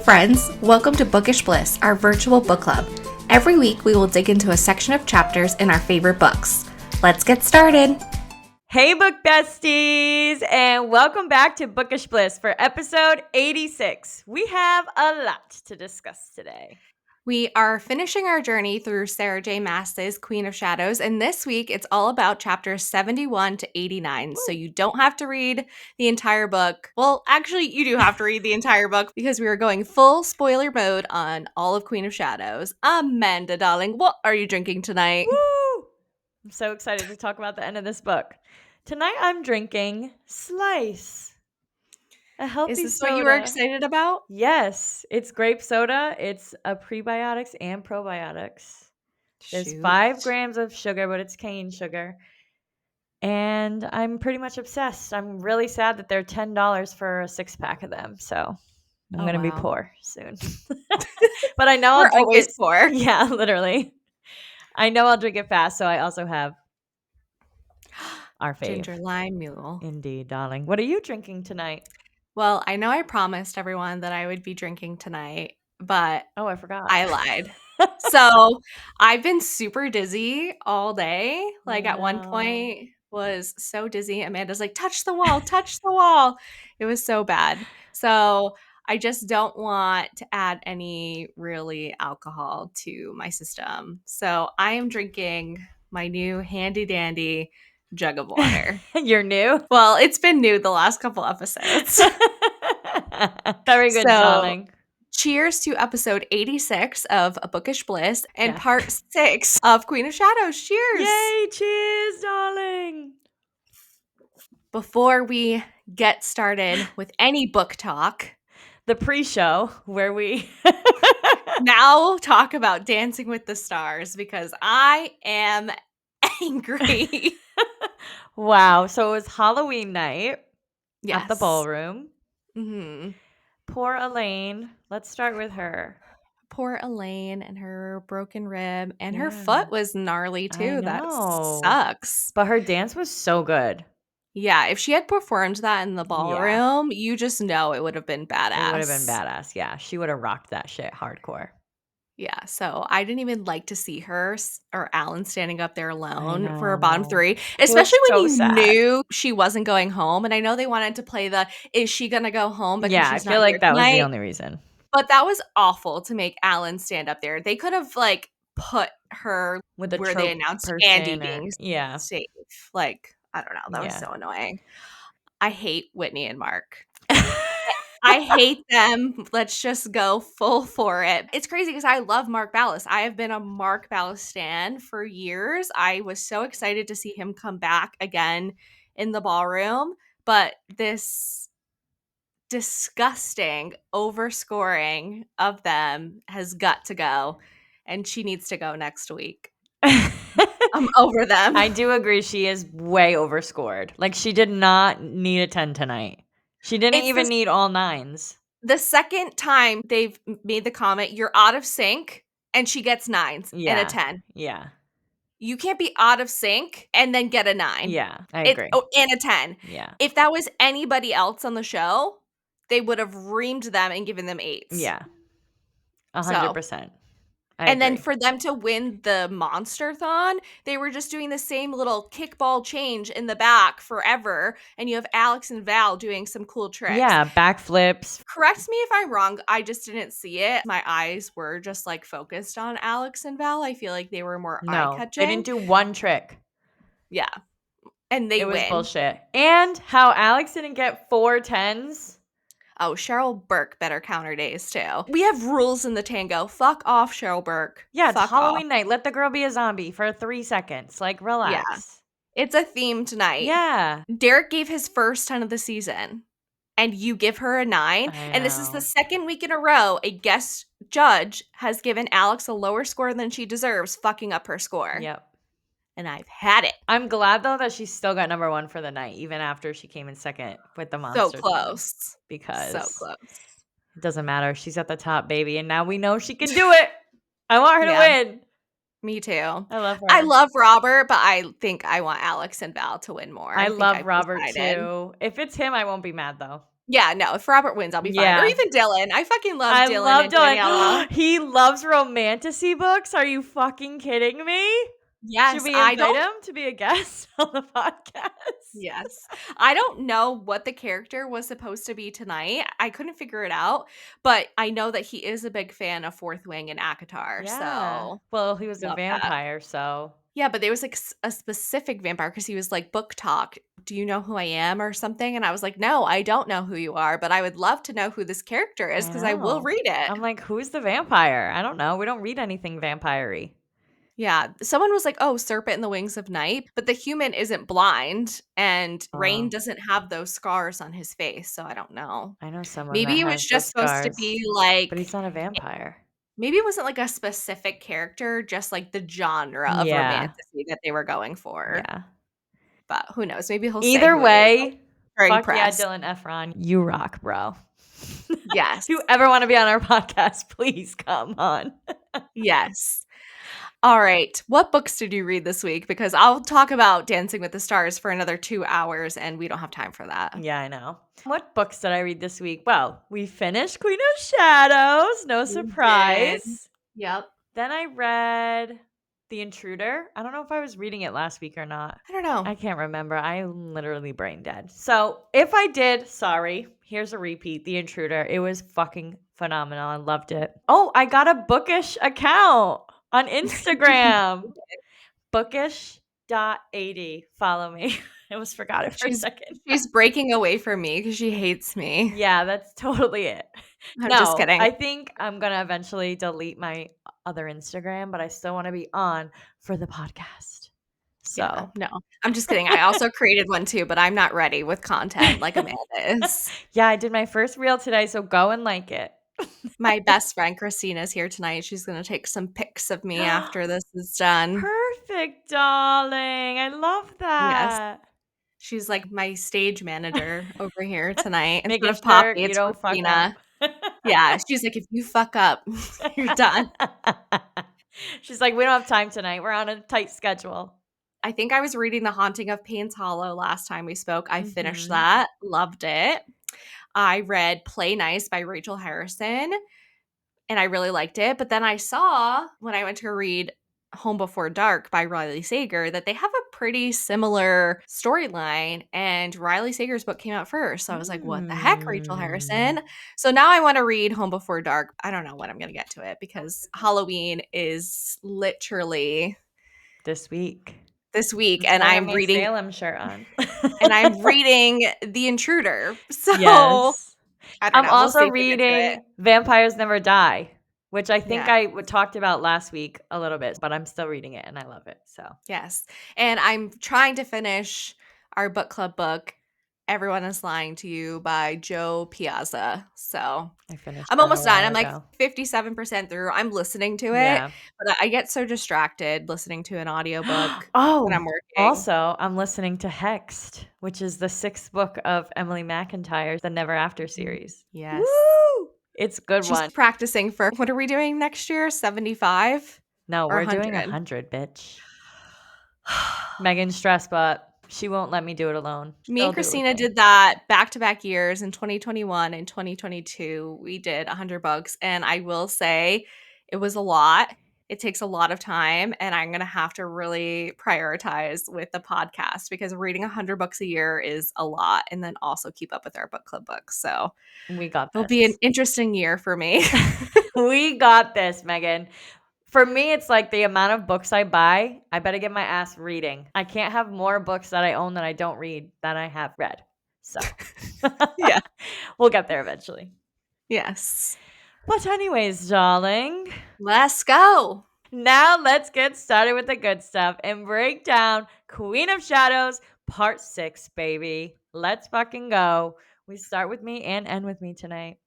friends, welcome to Bookish Bliss, our virtual book club. Every week we will dig into a section of chapters in our favorite books. Let's get started. Hey book besties, and welcome back to Bookish Bliss for episode 86. We have a lot to discuss today. We are finishing our journey through Sarah J. Maas's Queen of Shadows, and this week it's all about chapters 71 to 89, Woo. so you don't have to read the entire book. Well, actually, you do have to read the entire book because we are going full spoiler mode on all of Queen of Shadows. Amanda, darling, what are you drinking tonight? Woo! I'm so excited to talk about the end of this book. Tonight I'm drinking Slice, a healthy Is this soda. what you were excited about? Yes, it's grape soda. It's a prebiotics and probiotics. There's Shoot. 5 grams of sugar, but it's cane sugar. And I'm pretty much obsessed. I'm really sad that they're $10 for a 6-pack of them. So I'm going to be poor soon. But I know I'll drink always it. poor. Yeah, literally. I know I'll drink it fast. So I also have our fave. Ginger lime mule. Indeed, darling. What are you drinking tonight? Well, I know I promised everyone that I would be drinking tonight, but Oh, I forgot. I lied. So I've been super dizzy all day. Like at one point was so dizzy. Amanda's like, touch the wall, touch the wall. It was so bad. So I just don't want to add any really alcohol to my system. So I am drinking my new handy dandy jug of water. You're new? Well, it's been new the last couple episodes. Very good, darling. Cheers to episode 86 of A Bookish Bliss and Yeah. part 6 of Queen of Shadows. Cheers! Yay, cheers, darling. Before we get started with any book talk, the pre-show where we now talk about Dancing with the Stars because I am angry. Wow. So it was Halloween night Yes. at the ballroom. Mm-hmm. Poor Elaine. Let's start with her. Poor Elaine and her broken rib, and her foot was gnarly too. That sucks. But her dance was so good. Yeah, if she had performed that in the ballroom, you just know it would have been badass. It would have been badass. Yeah, she would have rocked that shit hardcore. Yeah, so I didn't even like to see her or Alan standing up there alone for a bottom 3, especially when you knew she wasn't going home. And I know they wanted to play the, is she going to go home? Because she's I feel like that was the only reason. But that was awful to make Alan stand up there. They could have like put her with where they announced Andy being safe. Like, I don't know. That was so annoying. I hate Whitney and Mark. I hate them. Let's just go full for it. It's crazy because I love Mark Ballas. I have been a Mark Ballas stan for years. I was so excited to see him come back again in the ballroom. But this disgusting overscoring of them has got to go. And she needs to go next week. I'm over them. I do agree. She is way overscored. Like, she did not need a 10 tonight. She didn't even need all 9s. The second time they've made the comment, you're out of sync, and she gets 9s and a 10. Yeah. You can't be out of sync and then get a 9. Yeah, I agree. And a 10. Yeah. If that was anybody else on the show, they would have reamed them and given them 8s. Yeah. 100%. And then for them to win the Monster-thon, they were just doing the same little kickball change in the back forever. And you have Alex and Val doing some cool tricks. Yeah, backflips. Correct me if I'm wrong. I just didn't see it. My eyes were just like focused on Alex and Val. I feel like they were more eye-catching. They didn't do one trick. Yeah. And they win. It was bullshit. And how Alex didn't get 4 10s. Oh, Cheryl Burke better counter days too. We have rules in the tango. Fuck off, Cheryl Burke. Yeah, it's Halloween night. Let the girl be a zombie for 3 seconds. Like, relax. Yeah. It's a theme tonight. Yeah. Derek gave his first 10 of the season, and you give her a 9. And this is the second week in a row a guest judge has given Alex a lower score than she deserves, fucking up her score. Yep. And I've had it. I'm glad, though, that she still got number 1 for the night, even after she came in second with the Monster. So close. Because so close. It doesn't matter. She's at the top, baby. And now we know she can do it. I want her to win. Me too. I love her. I love Robert, but I think I want Alex and Val to win more. I love Robert too. If it's him, I won't be mad, though. Yeah, no, if Robert wins, I'll be fine. Or Yeah. even Dylan. I fucking love I Dylan love and Daniela. Dylan. He loves romantasy books. Are you fucking kidding me? Should Yes, we I invite don't him to be a guest on the podcast? Yes. I don't know what the character was supposed to be tonight. I couldn't figure it out, but I know that he is a big fan of Fourth Wing and ACOTAR, Yeah. so Well, he was a love that. vampire, so Yeah, but there was, like, a specific vampire because he was like, "Book talk. Do you know who I am?" or something, and I was like, "No, I don't know who you are, but I would love to know who this character is I because I will know. read it." I'm like, who's the vampire? I don't know. We don't read anything vampire-y. Yeah, someone was like, "Oh, Serpent in the Wings of Night," but the human isn't blind, and Rain Oh, doesn't have those scars on his face, so I don't know. I know someone that Maybe it was has those just supposed to scars, be but like he's not a vampire. maybe it wasn't like a specific character, just like the genre of Yeah. romantasy that they were going for, Yeah. but who knows? Maybe he'll say Either who it is way, during fuck yeah, press. Dylan Efron. You rock, bro. If Yes. you ever want to be on our podcast, please come on. Yes. Alright, what books did you read this week? Because I'll talk about Dancing with the Stars for another 2 hours, and we don't have time for that. Yeah, I know. What books did I read this week? Well, we finished Queen of Shadows, no We did. surprise. Yep. Then I read The Intruder. I don't know if I was reading it last week or not. I don't know. I can't remember. I'm literally brain dead. So if I did, sorry. Here's a repeat. The Intruder. It was fucking phenomenal. I loved it. Oh, I got a bookish account on Instagram. Bookish.80. Follow me. I almost forgot it for a She's second. she's breaking away from me because she hates me. Yeah, that's totally it. I'm just No, kidding. I think I'm gonna eventually delete my other Instagram, but I still want to be on for the podcast. Yeah, So, no. I'm just kidding. I also created one too, but I'm not ready with content like Amanda is. yeah, I did my first reel today, so go and like it. My best friend Christina's here tonight. She's gonna take some pics of me after this is done. Perfect, darling. I love Yes. that. She's like my stage manager over here tonight. Instead Making of sure Poppy, you it's don't fuck Christina. up. Yeah, she's like, "If you fuck up, you're done." She's like, we don't have time tonight. We're on a tight schedule. I think I was reading The Haunting of Payne's Hollow last time we spoke. I finished Mhm. that, loved it. I read Play Nice by Rachel Harrison, and I really liked it. But then I saw when I went to read Home Before Dark by Riley Sager that they have a pretty similar storyline. And Riley Sager's book came out first. So I was like, what the heck, Rachel Mm. Harrison? So now I want to read Home Before Dark. I don't know when I'm going to get to it because Halloween is literally This week. this week That's and why I have my Salem shirt on. I'm reading The Intruder. So Yes. I don't I'm know. We'll see also if we get to it. reading Vampires Never Die, which I think Yeah. I talked about last week a little bit, but I'm still reading it and I love it. So Yes. And I'm trying to finish our book club book, Everyone is Lying to You by Joe Piazza. So I finished I'm that a almost done. while I'm like ago. 57% through. I'm listening to it, Yeah. but I get so distracted listening to an audiobook when I'm Oh, working. also, I'm listening to Hexed, which is the 6th book of Emily McIntyre's The Never After Mm. series. Yes. Woo! It's a good She's one. practicing for what are we doing next year? 75 No, or we're doing 100? 100, bitch. Megan's stressed, but she won't let me do it alone. Me and She'll do it with Christina me. did that back-to-back years in 2021 and 2022. We did 100 books, and I will say it was a lot. It takes a lot of time, and I'm gonna have to really prioritize with the podcast because reading 100 books a year is a lot, and then also keep up with our book club books. So We got it'll be an this. interesting year for me. We got this, Megan. For me, it's like the amount of books I buy, I better get my ass reading. I can't have more books that I own that I don't read than I have read. So Yeah. we'll get there eventually. Yes. But, anyways, darling, Let's go. now let's get started with the good stuff and break down Queen of Shadows Part 6, baby. Let's fucking go. We start with me and end with me tonight.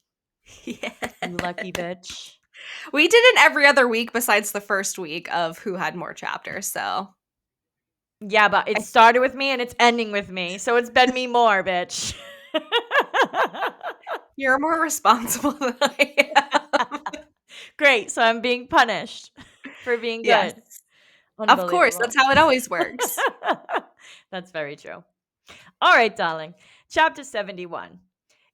Yeah. You lucky bitch. We did it every other week besides the first week of who had more chapters, so Yeah, but it I started with me and it's ending with me. So it's been me more, bitch. You're more responsible than I am. Great. So I'm being punished for being Yes. good. Of course, that's Unbelievable. how it always works. That's very true. All right, darling. Chapter 71.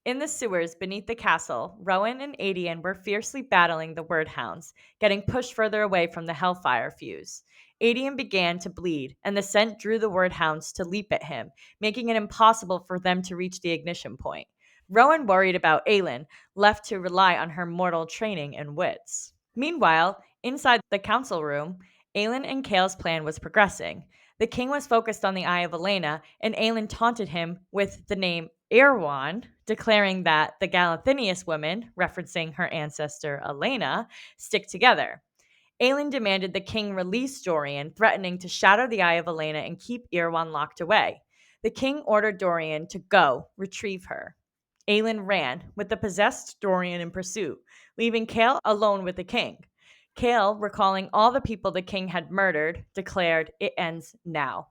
In the sewers beneath the castle, Rowan and Adian were fiercely battling the word hounds, getting pushed further away from the hellfire fuse. Adian began to bleed, and the scent drew the word hounds to leap at him, making it impossible for them to reach the ignition point. Rowan worried about Aelin, left to rely on her mortal training and wits. Meanwhile, inside the council room, Aelin and Kale's plan was progressing. The king was focused on the eye of Elena, and Aelin taunted him with the name Erwan, declaring that the Galathinius women, referencing her ancestor Elena, stick together. Aelin demanded the king release Dorian, threatening to shatter the eye of Elena and keep Erwan locked away. The king ordered Dorian to go retrieve her. Aelin ran, with the possessed Dorian in pursuit, leaving Kale alone with the king. Kale, recalling all the people the king had murdered, declared, "It ends now."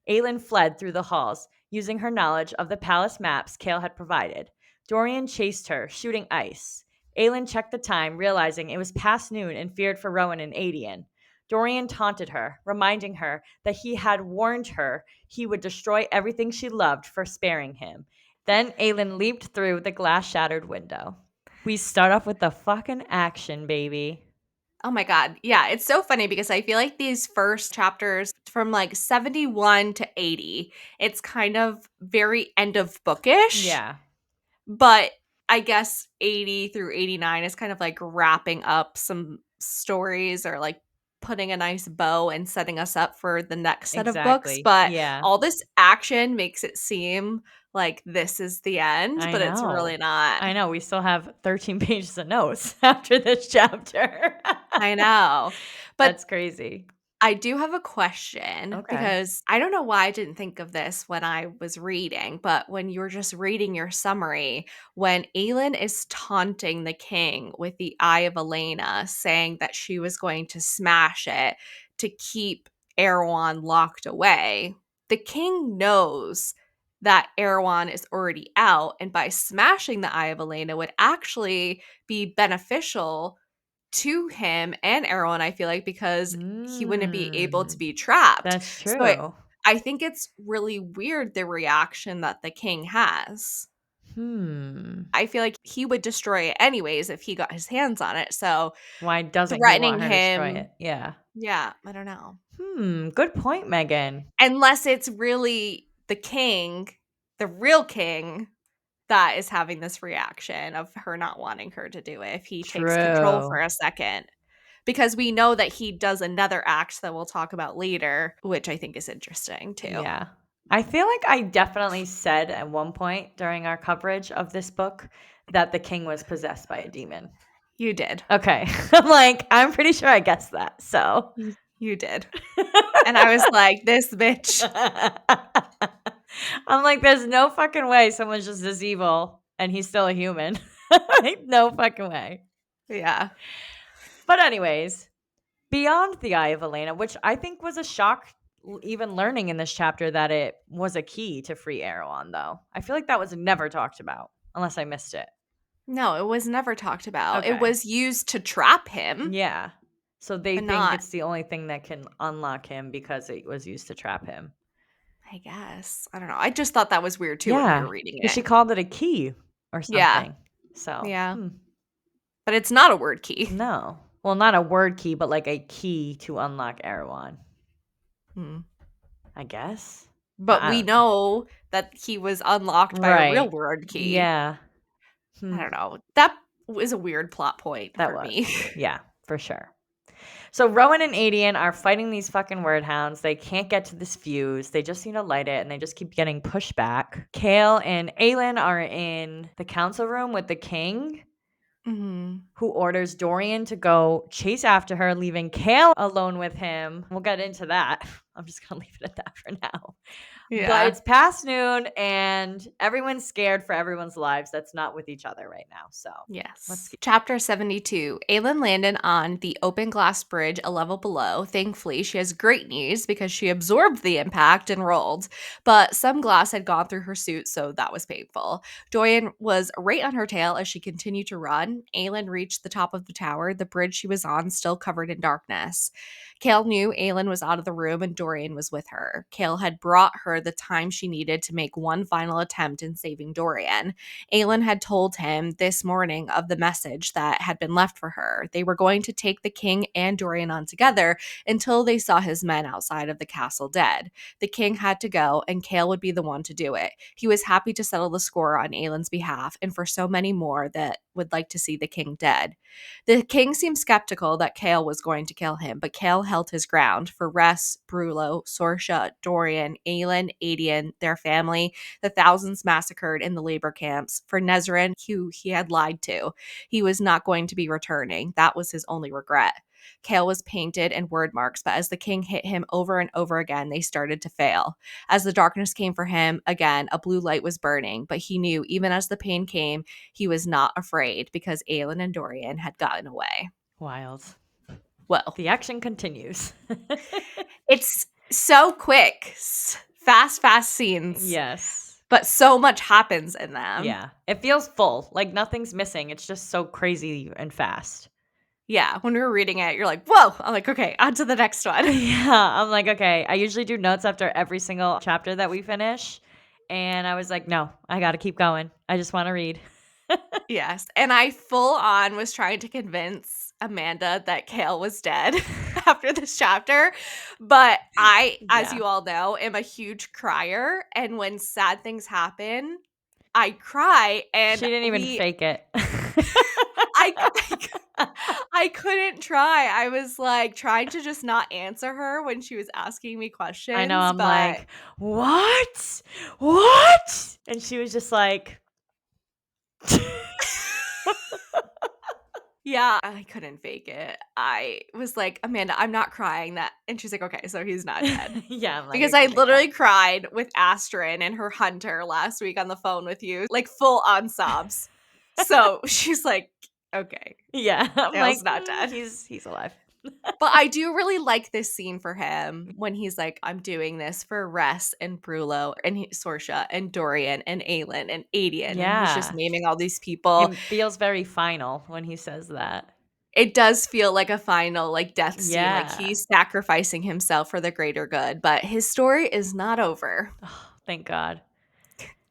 Aelin fled through the halls, using her knowledge of the palace maps Kale had provided. Dorian chased her, shooting ice. Aelin checked the time, realizing it was past noon and feared for Rowan and Adian. Dorian taunted her, reminding her that he had warned her he would destroy everything she loved for sparing him. Then Aelin leaped through the glass shattered window. We start off with the fucking action, baby. Oh my God. Yeah, it's so funny because I feel like these first chapters from like 71 to 80, it's kind of very end of bookish, Yeah, but I guess 80 through 89 is kind of like wrapping up some stories or like putting a nice bow and setting us up for the next set of books. exactly. But Yeah. all this action makes it seem like this is the end, I but it's really know. not. I know. We still have 13 pages of notes after this chapter. I know. But That's crazy. I do have a question Okay. because I don't know why I didn't think of this when I was reading, but when you were just reading your summary, when Aelin is taunting the king with the Eye of Elena, saying that she was going to smash it to keep Erewhon locked away, the king knows that Erewhon is already out, and by smashing the Eye of Elena would actually be beneficial to him and Errol, I feel like, because he wouldn't be able to Mm, be trapped. that's So I true. I think it's really weird the reaction that the king has. Hmm. I feel like he would destroy it anyways if he got his hands on it. So Why doesn't he threatening want her to destroy him, it? Yeah. yeah, I don't know. Good point, Megan. Unless it's really the king, the real king, that is having this reaction of her not wanting her to do it if he takes control for True. a second. Because we know that he does another act that we'll talk about later, which I think is interesting too. Yeah. I feel like I definitely said at one point during our coverage of this book that the king was possessed by a demon. You did. Okay. I'm pretty sure I guessed that. So. You did. And I was like, this bitch. I'm like, there's no fucking way someone's just this evil and he's still a human. Like, no fucking way. Yeah. But anyways, beyond the Eye of Elena, which I think was a shock, even learning in this chapter that it was a key to free Erewhon, though. I feel like that was never talked about, unless I missed it. No, it was never talked about. It Okay. was used to trap him, Yeah. So they but think not, it's the only thing that can unlock him because it was used to trap him. I guess. I don't know. I just thought that was weird too when we Yeah. were reading Because it. she called it a key or Yeah. something. So, Yeah. But it's not a word key. no. Well, not a word key, but like a key to unlock Erewhon, Hmm. I guess. But I we don't know. know that he was unlocked by a real Right. word key. Yeah. I Hmm. don't know. That was a weird plot point That for was. me. Yeah, for sure. So Rowan and Adian are fighting these fucking word hounds. They can't get to this fuse. They just need to light it and they just keep getting pushed back. Kale and Aelin are in the council room with the king, Mhm. who orders Dorian to go chase after her, leaving Kale alone with him. We'll get into that. I'm just going to leave it at that for now. But Yeah. it's past noon and everyone's scared for everyone's lives that's not with each other right now. So let's Yes. keep. Chapter 72. Aelin landed on the open glass bridge a level below. Thankfully, she has great news because she absorbed the impact and rolled. But some glass had gone through her suit, so that was painful. Dorian was right on her tail as she continued to run. Aelin reached the top of the tower, the bridge she was on still covered in darkness. Kale knew Aelin was out of the room and Dorian was with her. Kale had brought her the time she needed to make one final attempt in saving Dorian. Aelin had told him this morning of the message that had been left for her. They were going to take the king and Dorian on together until they saw his men outside of the castle dead. The king had to go, and Kale would be the one to do it. He was happy to settle the score on Aelin's behalf and for so many more that would like to see the king dead. The king seemed skeptical that Kale was going to kill him, but Kale held his ground for Ress, Brullo, Sorsha, Dorian, Aelin, Aedion, their family, the thousands massacred in the labor camps, for Nezrin, who he had lied to. He was not going to be returning. That was his only regret. Kale was painted in word marks, but as the king hit him over and over again, they started to fail. As the darkness came for him, again, a blue light was burning, but he knew even as the pain came, he was not afraid because Aelin and Dorian had gotten away. Wild. Well, The action continues. it's so quick, fast scenes, Yes. but so much happens in them. Yeah. It feels full. Like nothing's missing. It's just so crazy and fast. Yeah, when we were reading it, you're like, whoa. I'm like, okay, on to the next one. Yeah. I'm like, okay. I usually do notes after every single chapter that we finish. And I was like, no, I got to keep going. I just want to read. Yes. And I full on was trying to convince Amanda that Kale was dead after this chapter. But I, as Yeah. you all know, am a huge crier. And when sad things happen, I cry. She And didn't even fake it. I, I couldn't try. I was like trying to just not answer her when she was asking me I know. questions, I'm but like, what? What? And she was just like, yeah, I couldn't fake it. I was like, Amanda, I'm not crying that. And she's like, okay, so he's not dead. yeah, I'm like, Because okay, I makes sense. literally cried with Astrid and her hunter last week on the phone with you, like full on sobs. So she's like, okay, Yeah, I'm Dale's like, not dead. he's alive. But I do really like this scene for him when he's like, I'm doing this for Ress and Brullo and Sorsha and Dorian and Aelin and Aedion. And he's just Yeah, naming all these people. it feels very final when he says that. It does feel like a final like death scene, like Yeah. he's sacrificing himself for the greater good, but his story is not over. Oh, thank God.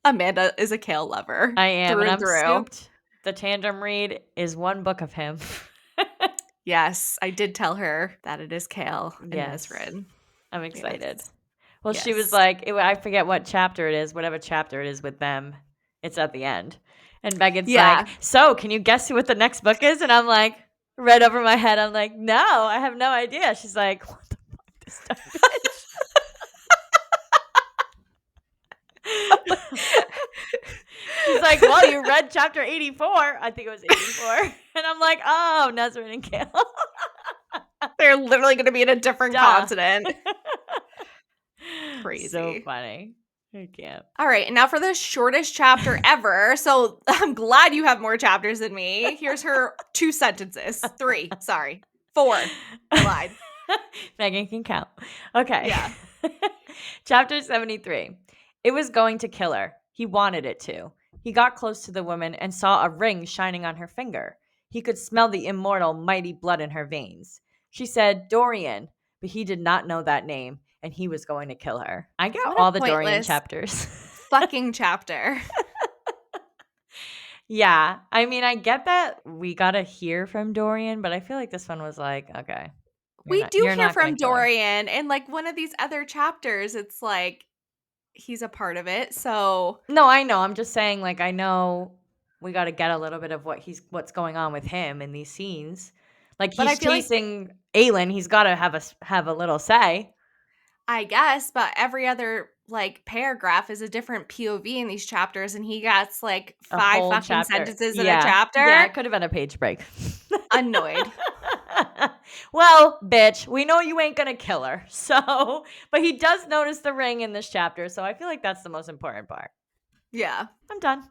Amanda is a Kale lover I am, through and and I'm through. stoked. The tandem read is one book of him. Yes, I did tell her that it is Kale and Yes, Nesrin. I'm excited. Yes. Well, she was Yes. like, I forget what chapter it is, whatever chapter it is with them. It's at the end. And Megan's like, Yeah. so can you guess what the next book is? And I'm like, right over my head, I'm like, no, I have no idea. She's like, what the fuck, this dumb bitch. She's like, well, you read chapter 84. I think it was 84. And I'm like, oh, Nezrin and Kale. They're literally going to be in a different Duh. continent. So Crazy. funny. I can't. All right, and now for the shortest chapter ever. So I'm glad you have more chapters than me. Here's her 2 sentences. 3, sorry. 4. I lied. Megan can count. Okay. Yeah. Chapter 73. It was going to kill her. He wanted it to. He got close to the woman and saw a ring shining on her finger. He could smell the immortal, mighty blood in her veins. She said, Dorian, but he did not know that name, and he was going to kill her. I get What a all the Dorian pointless chapters. fucking chapter. Yeah. I mean, I get that we got to hear from Dorian, but I feel like this one was like, okay, We do you're hear not going from to kill her. Dorian in like one of these other chapters. It's like he's a part of it. So, No, I know. I'm just saying, like, I know we got to get a little bit of what's going on with him in these scenes. Like but I he's feel like chasing Aelin, he's got to have a little say. I guess, but every other like paragraph is a different POV in these chapters, and he gets like A 5 whole fucking chapter. sentences in a Yeah. Yeah, chapter. it could have been a page break. Annoyed. Well, bitch, we know you ain't going to kill her. So, but he does notice the ring in this chapter. So I feel like that's the most important part. Yeah. I'm done.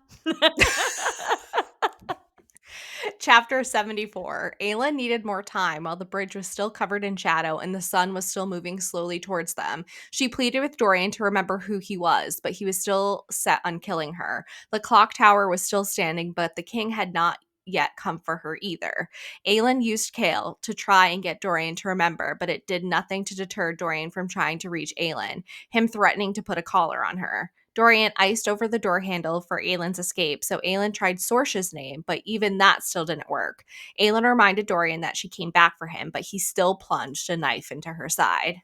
Chapter 74. Aelin needed more time while the bridge was still covered in shadow and the sun was still moving slowly towards them. She pleaded with Dorian to remember who he was, but he was still set on killing her. The clock tower was still standing, but the king had not yet come for her either. Aelin used Kale to try and get Dorian to remember, but it did nothing to deter Dorian from trying to reach Aelin, him threatening to put a collar on her. Dorian iced over the door handle for Aelin's escape, so Aelin tried Sorcia's name, but even that still didn't work. Aelin reminded Dorian that she came back for him, but he still plunged a knife into her side.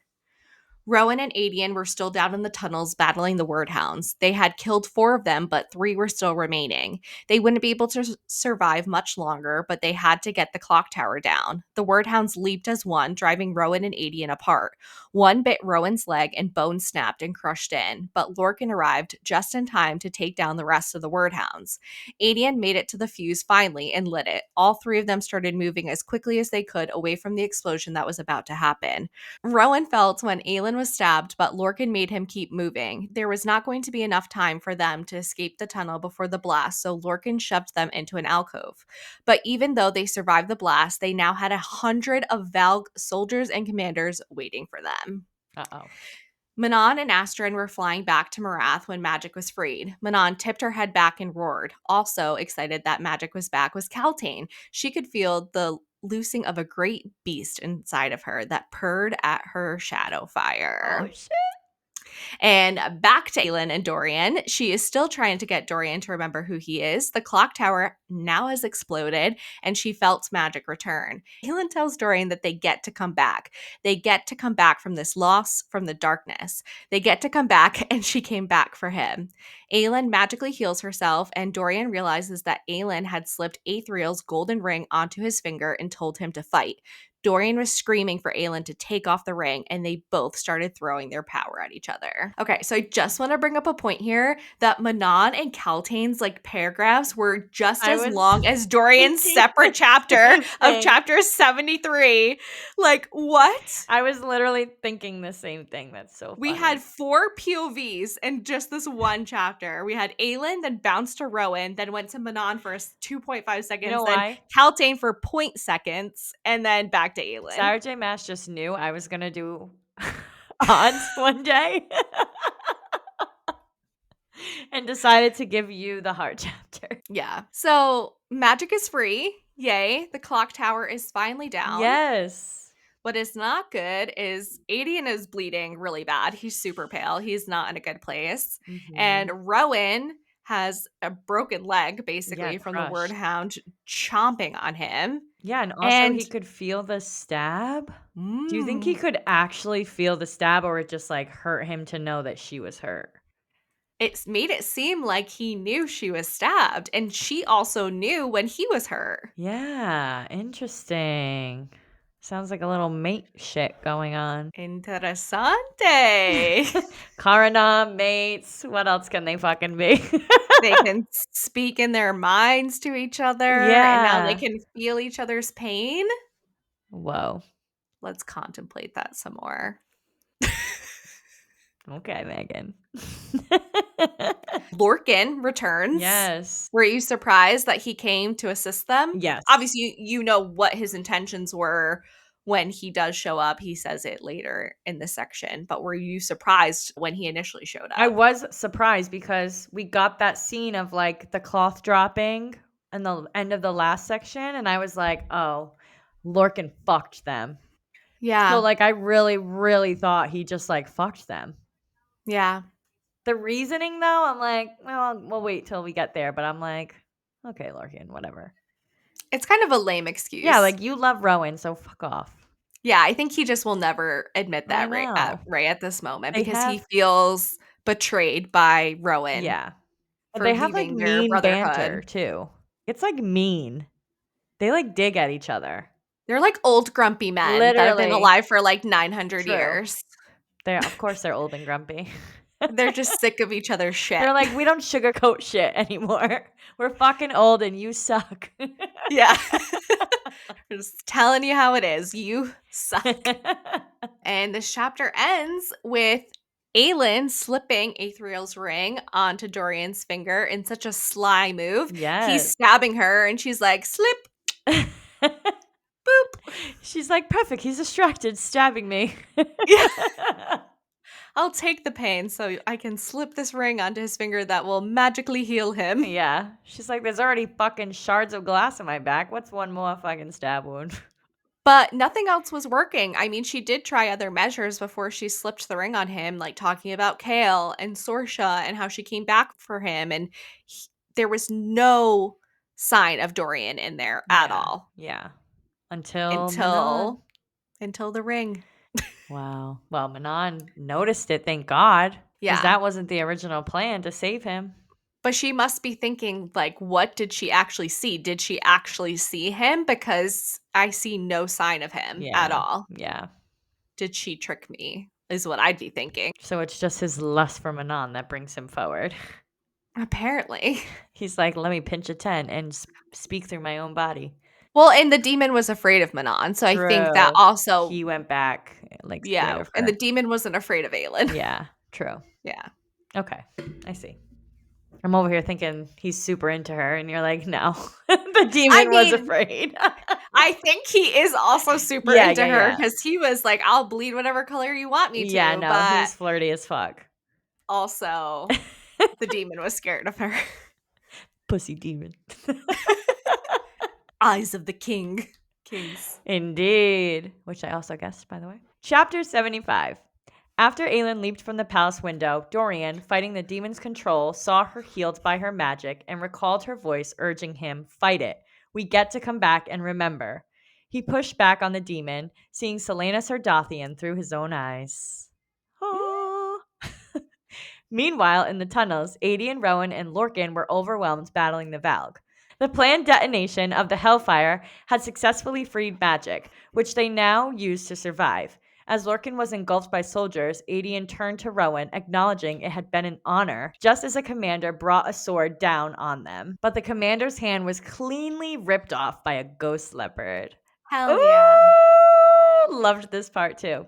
Rowan and Adian were still down in the tunnels battling the Wordhounds. They had killed 4 of them, but 3 were still remaining. They wouldn't be able to survive much longer, but they had to get the clock tower down. The Wordhounds leaped as one, driving Rowan and Adian apart. One bit Rowan's leg and bone snapped and crushed in, but Lorcan arrived just in time to take down the rest of the Wordhounds. Adian made it to the fuse finally and lit it. All 3 of them started moving as quickly as they could away from the explosion that was about to happen. Rowan felt when Aelin was stabbed, but Lorcan made him keep moving. There was not going to be enough time for them to escape the tunnel before the blast, so Lorcan shoved them into an alcove. But even though they survived the blast, they now had 100 of Valg soldiers and commanders waiting for them. Uh-oh. Manon and Astrid were flying back to Marath when Magic was freed. Manon tipped her head back and roared. Also excited that Magic was back was Kaltane. She could feel the loosing of a great beast inside of her that purred at her shadow fire. Oh, shit. And back to Aelin and Dorian. She is still trying to get Dorian to remember who he is. The clock tower now has exploded, and she felt Magic return. Aelin tells Dorian that they get to come back. They get to come back from this loss, from the darkness. They get to come back, and she came back for him. Aelin magically heals herself, and Dorian realizes that Aelin had slipped Aethriel's golden ring onto his finger and told him to fight. Dorian was screaming for Aelin to take off the ring, and they both started throwing their power at each other. Okay, so I just want to bring up a point here that Manon and Kaltane's paragraphs were just as long as Dorian's separate chapter of chapter 73. What? I was literally thinking the same thing. That's so funny. We had 4 POVs in just this one chapter. We had Aelin, then bounced to Rowan, then went to Manon for 2.5 seconds, you know then why? Kaltane for 0.0 seconds, and then back to Aelin. Sarah J. Maas just knew I was going to do odds one day and decided to give you the hard chapter. Yeah. So Magic is free. Yay. The clock tower is finally down. Yes. What is not good is Adian is bleeding really bad. He's super pale. He's not in a good place. Mm-hmm. And Rowan has a broken leg, basically, from the Wordhound chomping on him. Yeah, and also he could feel the stab. Do you think he could actually feel the stab, or it just hurt him to know that she was hurt? It made it seem like he knew she was stabbed, and she also knew when he was hurt. Yeah, interesting. Sounds like a little mate shit going on. Interessante. Karana, mates. What else can they fucking be? They can speak in their minds to each other. Yeah. And now they can feel each other's pain. Whoa. Let's contemplate that some more. Okay, Megan. Lorcan returns. Yes. Were you surprised that he came to assist them? Yes. Obviously, you know what his intentions were when he does show up. He says it later in the section. But were you surprised when he initially showed up? I was surprised because we got that scene of the cloth dropping in the end of the last section. And I was like, oh, Lorcan fucked them. Yeah. So I really, really thought he just fucked them. Yeah. The reasoning, though, I'm like, well, we'll wait till we get there. But I'm like, okay, Lorcan, whatever. It's kind of a lame excuse. Yeah, you love Rowan, so fuck off. Yeah, I think he just will never admit that right at this moment because he feels betrayed by Rowan. Yeah. For they have leaving their mean brotherhood. banter, too. It's mean. They dig at each other. They're old grumpy men that have been alive for 900 years. Of course they're old and grumpy. They're just sick of each other's shit. They're we don't sugarcoat shit anymore. We're fucking old and you suck. Yeah. Just telling you how it is. You suck. And this chapter ends with Aelin slipping Aethriel's ring onto Dorian's finger in such a sly move. Yes. He's stabbing her and she's like, slip. Boop. She's like, perfect. He's distracted, stabbing me. Yeah. I I'll take the pain so I can slip this ring onto his finger that will magically heal him. Yeah. She's like, there's already fucking shards of glass in my back. What's one more fucking stab wound? But nothing else was working. I mean, she did try other measures before she slipped the ring on him, like talking about Kale and Sorsha and how she came back for him. And there was no sign of Dorian in there at Yeah. all Yeah. Until Manon. until the ring. Wow. Well, Manon noticed it, thank God, because Yeah. that wasn't the original plan to save him. But she must be thinking, like, what did she actually see? Did she actually see him? Because I see no sign of him at Yeah. all. Yeah. Did she trick me? Is what I'd be thinking. So it's just his lust for Manon that brings him forward. Apparently. He's like, let me pinch a tent and speak through my own body. Well, and the demon was afraid of Manon, so I think that True. also, He went back, like, scared yeah, of and the her. demon wasn't afraid of Aelin. Yeah. True. Yeah. Okay. I see. I'm over here thinking he's super into her, and you're like, no, the I demon was mean, afraid. I think he is also super Yeah, into yeah, her yeah. because he was like, "I'll bleed whatever color you want me Yeah, to," no, but he's flirty as fuck. also the demon was scared of her. Pussy demon. Eyes of the kings. Indeed. Which I also guessed, by the way. Chapter 75. After Aelin leaped from the palace window, Dorian, fighting the demon's control, saw her healed by her magic and recalled her voice urging him, fight it. We get to come back and remember. He pushed back on the demon, seeing Selena Sardothian through his own eyes. Ah. Meanwhile, in the tunnels, Adian, Rowan, and Lorcan were overwhelmed battling the Valg. The planned detonation of the Hellfire had successfully freed magic, which they now used to survive. As Lorcan was engulfed by soldiers, Adian turned to Rowan, acknowledging it had been an honor, just as a commander brought a sword down on them. But the commander's hand was cleanly ripped off by a ghost leopard. Hell yeah. Ooh, loved this part too.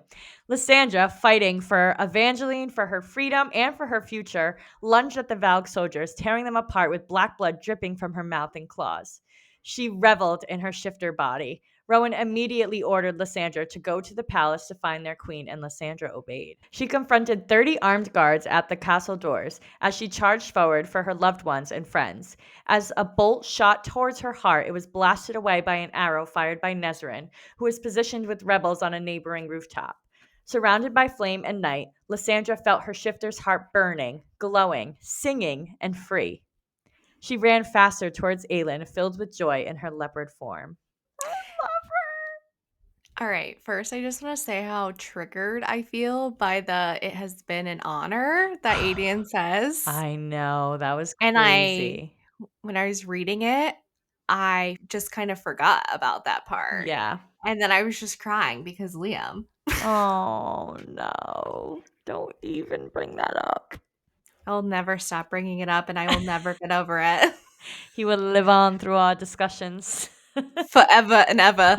Lysandra, fighting for Evangeline, for her freedom, and for her future, lunged at the Valg soldiers, tearing them apart with black blood dripping from her mouth and claws. She reveled in her shifter body. Rowan immediately ordered Lysandra to go to the palace to find their queen, and Lysandra obeyed. She confronted 30 armed guards at the castle doors as she charged forward for her loved ones and friends. As a bolt shot towards her heart, it was blasted away by an arrow fired by Nezrin, who was positioned with rebels on a neighboring rooftop. Surrounded by flame and night, Lysandra felt her shifter's heart burning, glowing, singing, and free. She ran faster towards Aelin, filled with joy in her leopard form. I love All right. First, I just want to say how triggered I feel by the "it has been an honor" that her. Adian says. I know, that was And crazy. when I was reading it, I just kind of forgot about that part. Yeah. And then I was just crying because Liam. Oh, no. Don't even bring that up. I'll never stop bringing it up and I will never get over it. He will live on through our discussions. Forever and ever.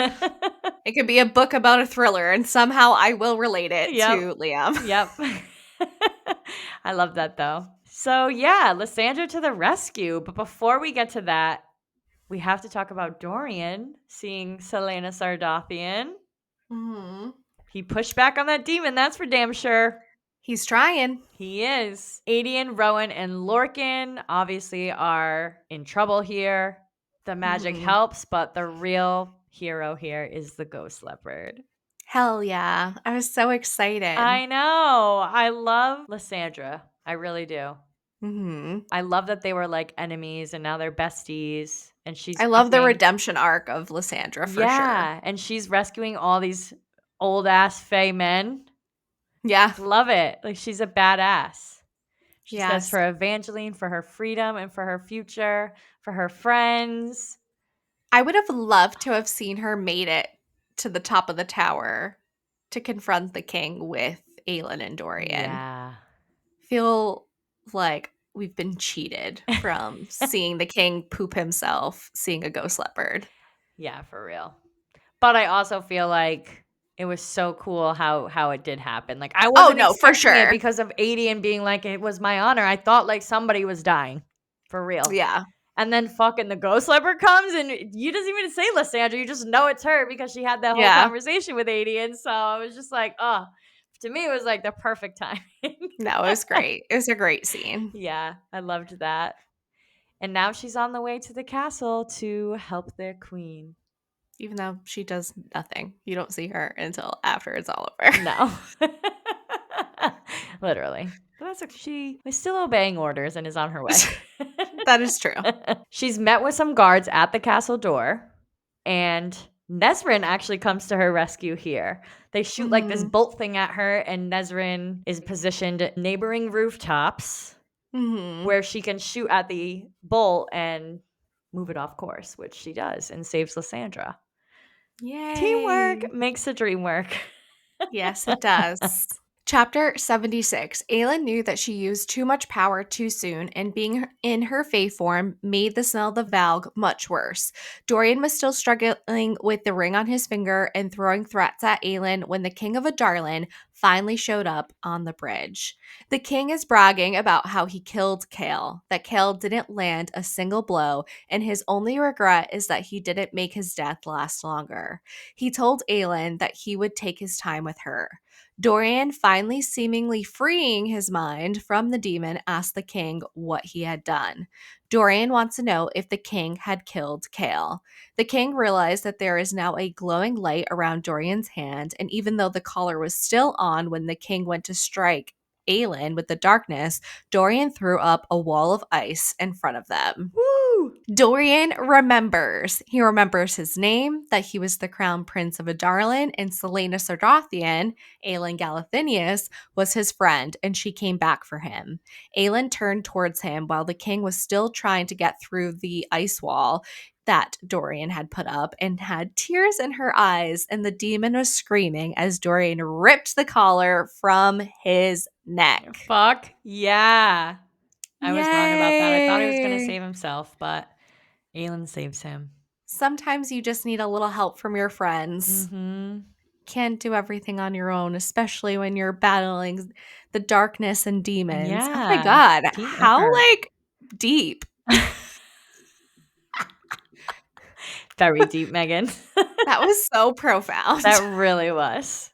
It could be a book about a thriller and somehow I will relate it Yep. to Liam. Yep. I love that though. So yeah, Lysandra to the rescue. But before we get to that, we have to talk about Dorian seeing Selena Sardothian. Mm-hmm. He pushed back on that demon, that's for damn sure. He's trying. He is. Adian, Rowan, and Lorcan obviously are in trouble here. The magic helps, but the real hero here is the ghost leopard. Hell yeah. I was so excited. I know. I love Lysandra. I really do. Mm-hmm. I love that they were like enemies and now they're besties. And she's I love the redemption arc of Lysandra for sure. and she's rescuing all these old ass Fae men. Yeah. Love it. Like she's a badass. She says Yes. for Evangeline, for her freedom and for her future, for her friends. I would have loved to have seen her made it to the top of the tower to confront the king with Aelin and Dorian. Yeah. Feel like we've been cheated from seeing the king poop himself, seeing a ghost leopard. Yeah, for real. But I also feel like it was so cool how it did happen. Like I wasn't for expecting it sure. because of Adian being like, it was my honor. I thought like somebody was dying. For real. Yeah. And then fucking the ghost leopard comes and you doesn't even say Lysandra. You just know it's her because she had that whole conversation with Adian. So I was just like, oh, To me, it was like the perfect timing. No, it was great. It was a great scene. Yeah, I loved that. And now she's on the way to the castle to help their queen. Even though she does nothing. You don't see her until after it's all over. No. Literally. But that's like she is still obeying orders and is on her way. That is true. She's met with some guards at the castle door, and Nesrin actually comes to her rescue here. They shoot like this Mhm. bolt thing at her, and Nesrin is positioned neighboring rooftops Mhm. where she can shoot at the bolt and move it off course, which she does and saves Lysandra. Yay. Teamwork makes the dream work. Yes, it does. Chapter 76. Aelin knew that she used too much power too soon, and being in her Fae form made the smell of the Valg much worse. Dorian was still struggling with the ring on his finger and throwing threats at Aelin when the king of Adarlan finally showed up on the bridge. The king is bragging about how he killed Kale, that Kale didn't land a single blow, and his only regret is that he didn't make his death last longer. He told Aelin that he would take his time with her. Dorian, finally seemingly freeing his mind from the demon, asked the king what he had done. Dorian wants to know if the king had killed Kale. The king realized that there is now a glowing light around Dorian's hand, and even though the collar was still on when the king went to strike Aelin with the darkness, Dorian threw up a wall of ice in front of them. Woo! Dorian remembers. He remembers his name, that he was the crown prince of Adarlan, and Selena Sardathian, Aelin Galathinius, was his friend, and she came back for him. Aelin turned towards him while the king was still trying to get through the ice wall that Dorian had put up and had tears in her eyes, and the demon was screaming as Dorian ripped the collar from his neck. Fuck yeah. I was wrong about that. I thought he was going to Yay! save himself, but Aelin saves him. Sometimes you just need a little help from your friends. Mm-hmm. Can't do everything on your own, especially when you're battling the darkness and demons. Oh my Yeah. god, Team how effort. deep. Very deep, Megan. That was so profound. That really was.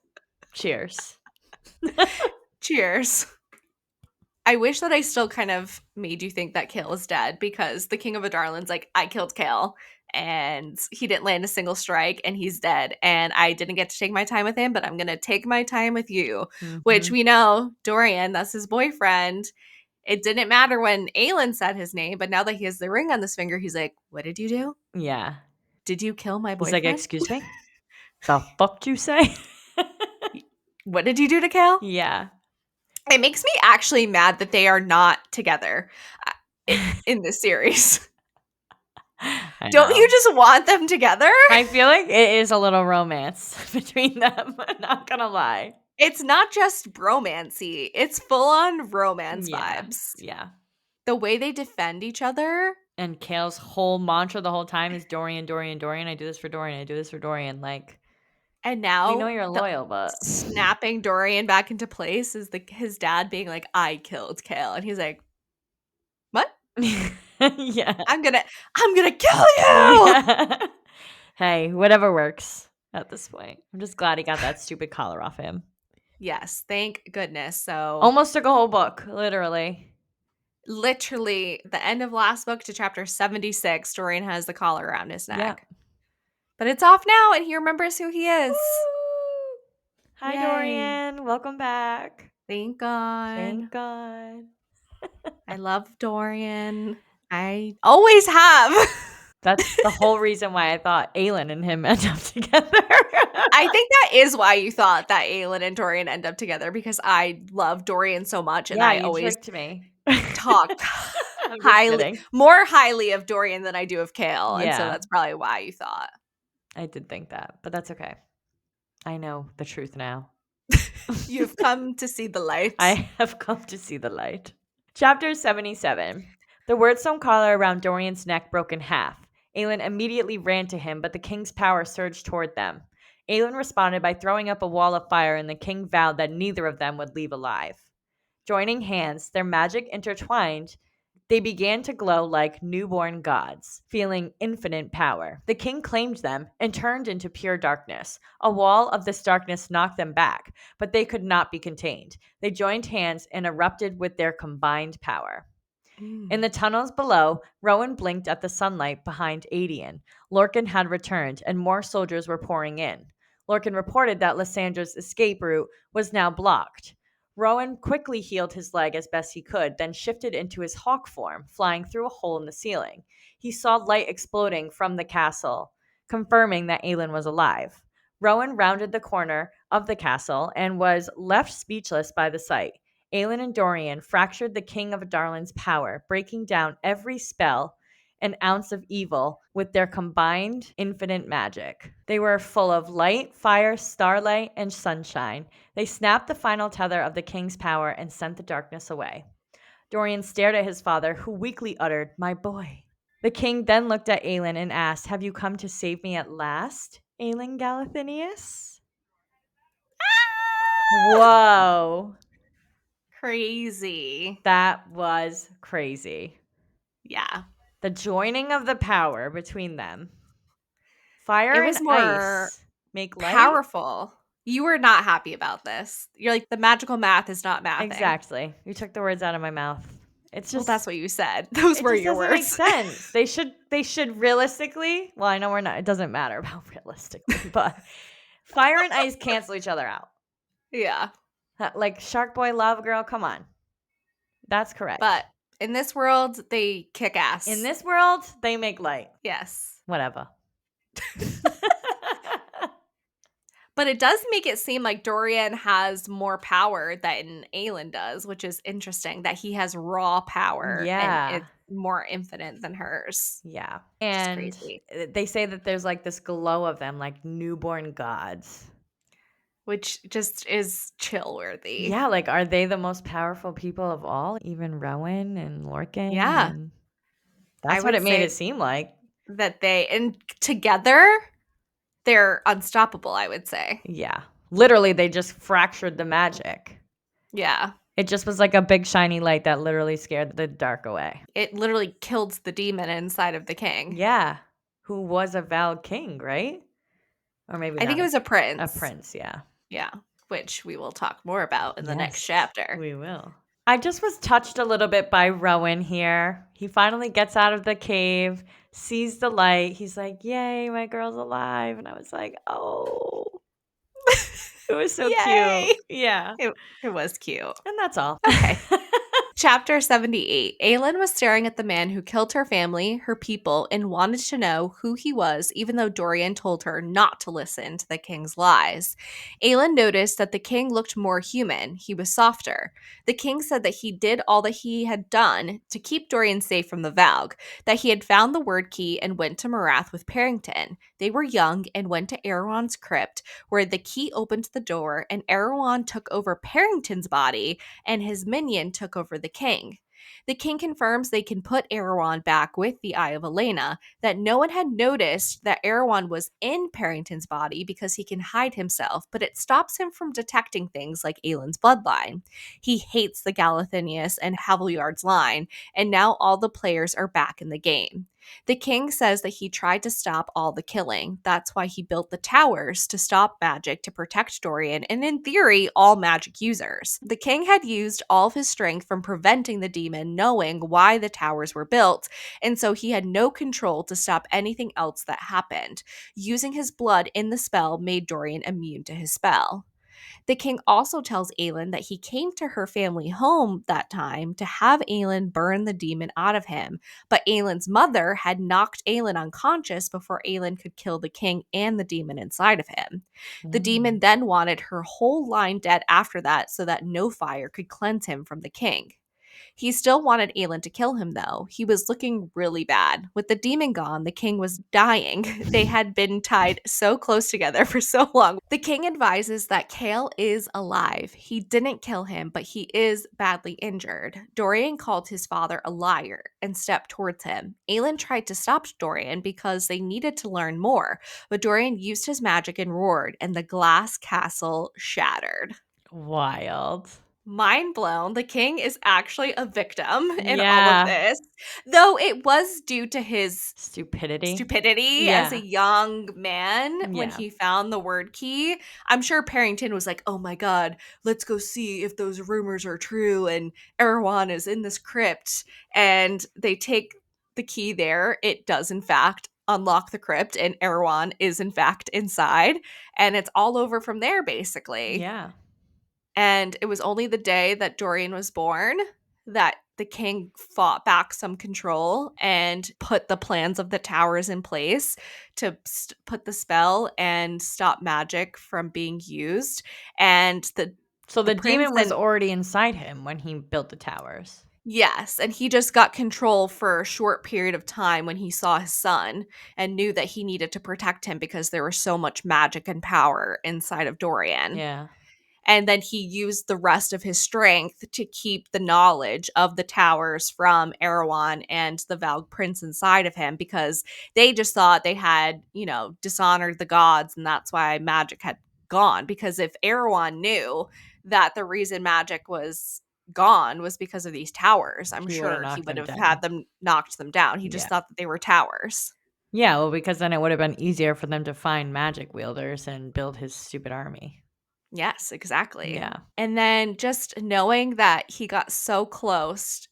Cheers. Cheers. I wish that I still kind of made you think that Kale is dead, because the King of Adarlan's like, I killed Kale and he didn't land a single strike and he's dead. And I didn't get to take my time with him, but I'm going to take my time with you, which Mm-hmm. we know Dorian, that's his boyfriend. It didn't matter when Aelin said his name, but now that he has the ring on his finger, he's like, what did you do? Yeah. Did you kill my He's like, boyfriend? excuse me? The fuck you say? What did you do to Kale? Yeah. It makes me actually mad that they are not together in this series. I Don't know. you just want them together? I feel like it is a little romance between them. Not gonna lie. It's not just bromancy. It's full on romance Yeah. vibes. Yeah. The way they defend each other. And Kale's whole mantra the whole time is Dorian, Dorian, Dorian. I do this for Dorian. I do this for Dorian. Like, And we know now you're the loyal, but snapping Dorian back into place is his dad being like, I killed Kale. And he's like, what? yeah. I'm gonna kill you. Yeah. Hey, whatever works at this point. I'm just glad he got that stupid collar off him. Yes, thank goodness. So Almost took a whole book, literally. literally the end of last book to chapter 76, Dorian has the collar around his neck. Yep. But it's off now and he remembers who he is. Woo! Hi, Yay. Dorian. Welcome back. Thank God. Thank God. I love Dorian. I always have. That's the whole reason why I thought Aelin and him end up together. I think that is why you thought that Aelin and Dorian end up together, because I love Dorian so much and Yeah, I you always tricked me. talk I'm just kidding. more highly of Dorian than I do of Kale. And so Yeah. that's probably why you thought. I did think that, but that's okay. I know the truth now. You've come to see the light. I have come to see the light. Chapter 77. The wordstone collar around Dorian's neck broke in half. Aelin immediately ran to him, but the king's power surged toward them. Aelin responded by throwing up a wall of fire, and the king vowed that neither of them would leave alive. Joining hands, their magic intertwined. They began to glow like newborn gods, feeling infinite power. The king claimed them and turned into pure darkness. A wall of this darkness knocked them back, but they could not be contained. They joined hands and erupted with their combined power. In the Mm. tunnels below, Rowan blinked at the sunlight behind Adian. Lorcan had returned, and more soldiers were pouring in. Lorcan reported that Lyssandra's escape route was now blocked. Rowan quickly healed his leg as best he could, then shifted into his hawk form, flying through a hole in the ceiling. He saw light exploding from the castle, confirming that Aelin was alive. Rowan rounded the corner of the castle and was left speechless by the sight. Aelin and Dorian fractured the King of Darlin's power, breaking down every spell and ounce of evil with their combined infinite magic. They were full of light, fire, starlight, and sunshine. They snapped the final tether of the king's power and sent the darkness away. Dorian stared at his father, who weakly uttered, "My boy." The king then looked at Aelin and asked, "Have you come to save me at last, Aelin Galathinius?" Ah! Whoa. Crazy. That was crazy. Yeah. The joining of the power between them. It Fire and was more ice make light? powerful. You were not happy about this. You're like, the magical math is not mathing. Exactly. You took the words out of my mouth. It's Well, just that's what you said. Those it were just your doesn't make words. sense. They should realistically, well, I know we're not it doesn't matter about realistically, but fire and ice cancel each other out. Yeah. Like Shark Boy Lava Girl, come on. That's correct. But in this world, they kick In ass. this world, they make light. Yes. Whatever. But it does make it seem like Dorian has more power than Aelin does, which is interesting that he has raw power and Yeah. it's more infinite than hers. Yeah. Which is And crazy. they say that there's like this glow of them, like newborn gods. Which just is chill worthy. Yeah, like are they the most powerful people of all? Even Rowan and Lorcan Yeah. and I that's what would it made say it seem like. that and together they're unstoppable, I would say. Yeah. Literally they just fractured the magic. Yeah. It just was like a big shiny light that literally scared the dark away. It literally killed the demon inside of the king. Yeah. Who was a valid king, right? Or maybe I think not it was a a prince. prince, yeah. Yeah. Which we will talk more about in the next Yes, chapter. we will. I just was touched a little bit by Rowan here. He finally gets out of the cave, sees the light. He's like, "Yay, my girl's alive." And I was like, "Oh." It was so cute. Yay! Yeah. It was cute. And that's all. Okay. Chapter 78. Aelin was staring at the man who killed her family, her people, and wanted to know who he was, even though Dorian told her not to listen to the king's lies. Aelin noticed that the king looked more human. He was softer. The king said that he did all that he had done to keep Dorian safe from the Valg, that he had found the word key and went to Marath with Parrington. They were young and went to Erewhon's crypt, where the key opened the door and Erewhon took over Parrington's body and his minion took over the king. The king confirms they can put Erewhon back with the Eye of Elena, that no one had noticed that Erewhon was in Parrington's body because he can hide himself, but it stops him from detecting things like Aelin's bloodline. He hates the Galathinius and Haviliard's line, and now all the players are back in the game. The king says that he tried to stop all the killing. That's why he built the towers to stop magic to protect Dorian and, in theory, all magic users. The king had used all of his strength from preventing the demon knowing why the towers were built, and so he had no control to stop anything else that happened. Using his blood in the spell made Dorian immune to his spell. The king also tells Aelin that he came to her family home that time to have Aelin burn the demon out of him, but Aelin's mother had knocked Aelin unconscious before Aelin could kill the king and the demon inside of him. The demon Mm. then wanted her whole line dead after that so that no fire could cleanse him from the king. He still wanted Aelin to kill him, though. He was looking really bad. With the demon gone, the king was dying. They had been tied so close together for so long. The king advises that Kale is alive. He didn't kill him, but he is badly injured. Dorian called his father a liar and stepped towards him. Aelin tried to stop Dorian because they needed to learn more, but Dorian used his magic and roared, and the glass castle shattered. Wild. Mind blown. The king is actually a victim in all of Yeah. this, though it was due to his Stupidity. stupidity as a Yeah. young man when Yeah. he found the word key. I'm sure Parrington was like, "Oh my god, let's go see if those rumors are true and Erewhon is in this crypt." And they take the key there. It does in fact unlock the crypt and Erewhon is in fact inside, and it's all over from there basically. Yeah. And it was only the day that Dorian was born that the king fought back some control and put the plans of the towers in place to put the spell and stop magic from being used. And So the the prince demon was and already inside him when he built the towers. yes, and he just got control for a short period of time when he saw his son and knew that he needed to protect him because there was so much magic and power inside of Dorian. Yeah. And then he used the rest of his strength to keep the knowledge of the towers from Erewhon and the Valg Prince inside of him because they just thought they had, dishonored the gods and that's why magic had gone. Because if Erewhon knew that the reason magic was gone was because of these towers, I'm He would have sure he knocked would him have had down. them knocked them down. He just Yeah. thought that they were towers. Yeah, well, because then it would have been easier for them to find magic wielders and build his stupid army. Yes, exactly. Yeah. And then just knowing that he got so close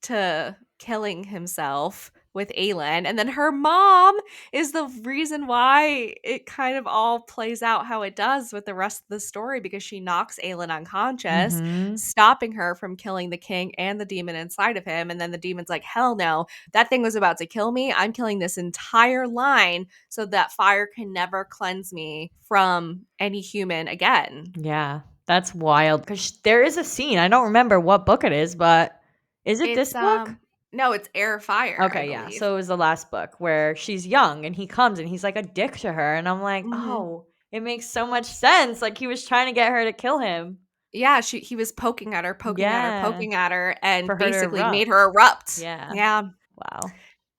to killing himself with Aelin, and then her mom is the reason why it kind of all plays out how it does with the rest of the story because she knocks Aelin unconscious, Mhm. stopping her from killing the king and the demon inside of him. And then the demon's like, hell no, that thing was about to kill me. I'm killing this entire line so that fire can never cleanse me from any human again. Yeah. That's wild. Cuz there is a scene. I don't remember what book it is, but is it this It's book? no, it's Air Fire, I Okay, yeah. believe. So it was the last book where she's young and he comes and he's like a dick to her and I'm like, Mhm. "Oh, it makes so much sense. Like he was trying to get her to kill him." Yeah, he was poking at her, poking at her, Yeah. poking at her, and For her to basically made erupt. her erupt. Yeah. Yeah, Wow.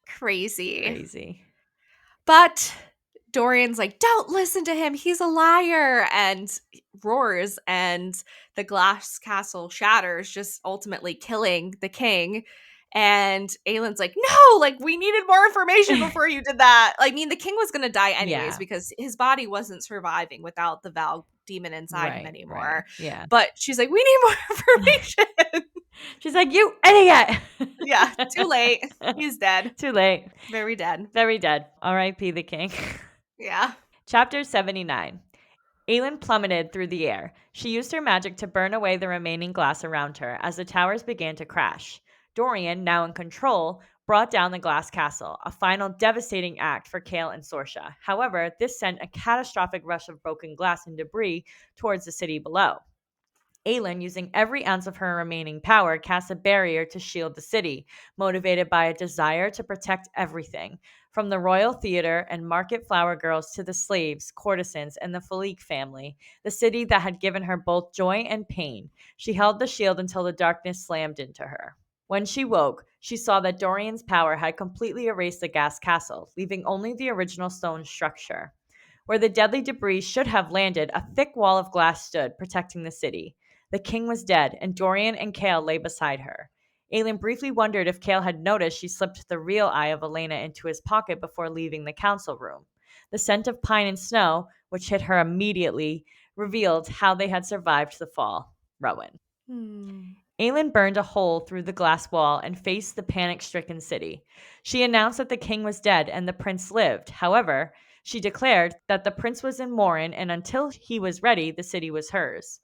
crazy. Crazy. But Dorian's like, "Don't listen to him. He's a liar," and roars, and the glass castle shatters, just ultimately killing the king. And Aelin's like, "No, like we needed more information before you did that." I mean, the king was going to die anyways Yeah. because his body wasn't surviving without the Val demon inside him Right, right. anymore. Yeah. But she's like, "We need more information." She's like, "You idiot." Yeah, too late. He's dead. Too late. Very dead. Very dead. R.I.P. the king. Yeah. Chapter 79. Aelin plummeted through the air. She used her magic to burn away the remaining glass around her as the towers began to crash. Dorian, now in control, brought down the glass castle, a final devastating act for Kale and Sorsha. However, this sent a catastrophic rush of broken glass and debris towards the city below. Aelin, using every ounce of her remaining power, cast a barrier to shield the city, motivated by a desire to protect everything, from the royal theater and market flower girls to the slaves, courtesans, and the Philippe family, the city that had given her both joy and pain. She held the shield until the darkness slammed into her. When she woke, she saw that Dorian's power had completely erased the gas castle, leaving only the original stone structure. Where the deadly debris should have landed, a thick wall of glass stood, protecting the city. The king was dead, and Dorian and Kale lay beside her. Aelin briefly wondered if Kale had noticed she slipped the real eye of Elena into his pocket before leaving the council room. The scent of pine and snow, which hit her immediately, revealed how they had survived the fall. Rowan. Hmm. Aelin burned a hole through the glass wall and faced the panic stricken city. She announced that the king was dead and the prince lived. However, she declared that the prince was in Morin and until he was ready, the city was hers.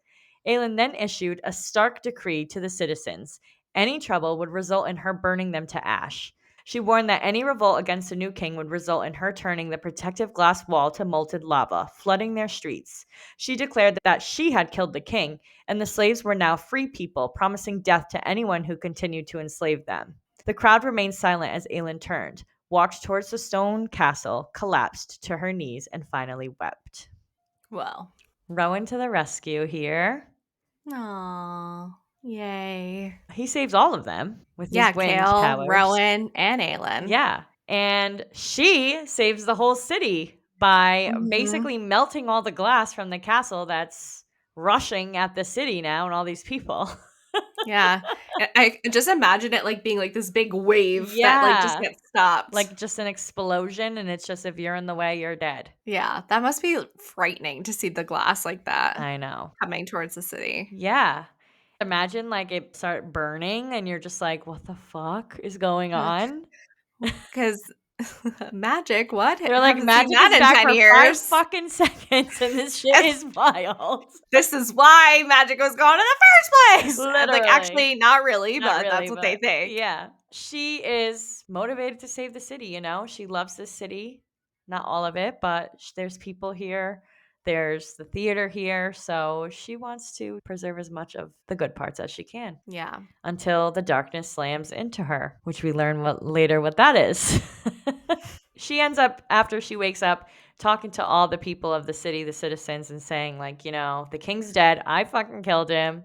Aelin then issued a stark decree to the citizens. Any trouble would result in her burning them to ash. She warned that any revolt against the new king would result in her turning the protective glass wall to molten lava, flooding their streets. She declared that she had killed the king, and the slaves were now free people, promising death to anyone who continued to enslave them. The crowd remained silent as Aelin turned, walked towards the stone castle, collapsed to her knees, and finally wept. Well. Rowan to the rescue here. Aw. Yay. He saves all of them with Yeah, his wind Kale, powers. Rowan, and Aelin. Yeah. And she saves the whole city by Mhm. basically melting all the glass from the castle that's rushing at the city now and all these people. Yeah. I just imagine it, like, being, like, this big wave that, like, just Yeah. gets stopped. Like, just an explosion, and it's just if you're in the way, you're dead. Yeah, that must be frightening to see the glass like that I know. coming towards the city. Yeah. Imagine, like, it start burning and you're just like, "What the fuck is going You're like, on?" because magic, what? They're like, Haven't seen "Magic that is in back 10 for 5 years. fucking seconds, and this shit is wild." This is why magic was gone in the first place. And, like, Literally. actually, not really, Not but that's really, what they but think. yeah. She is motivated to save the city, you know? She loves this city. Not all of it, but there's people here. There's the theater here. So she wants to preserve as much of the good parts as she can Yeah. until the darkness slams into her, which we learn later what that is. She ends up, after she wakes up, talking to all the people of the city, the citizens, and saying, like, the king's dead. I fucking killed him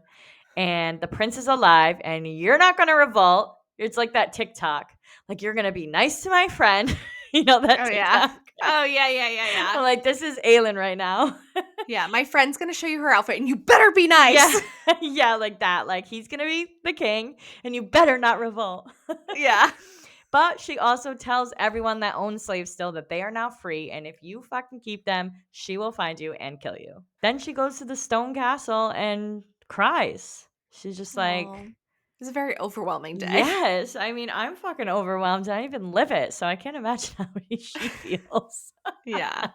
and the prince is alive and you're not going to revolt. It's like that TikTok. Like, you're going to be nice to my friend. That Oh, yeah. TikTok. Oh, yeah, yeah, yeah, yeah. I'm like, this is Aelin right now. Yeah, my friend's gonna show you her outfit, and you better be Yeah. nice. Yeah, like that. Like, he's going to be the king and you better not revolt. Yeah. But she also tells everyone that owns slaves still that they are now free. And if you fucking keep them, she will find you and kill you. Then she goes to the stone castle and cries. She's just like, Oh, it's a very overwhelming day. yes. I mean, I'm fucking overwhelmed. I didn't even live it, so I can't imagine how she feels. Yeah.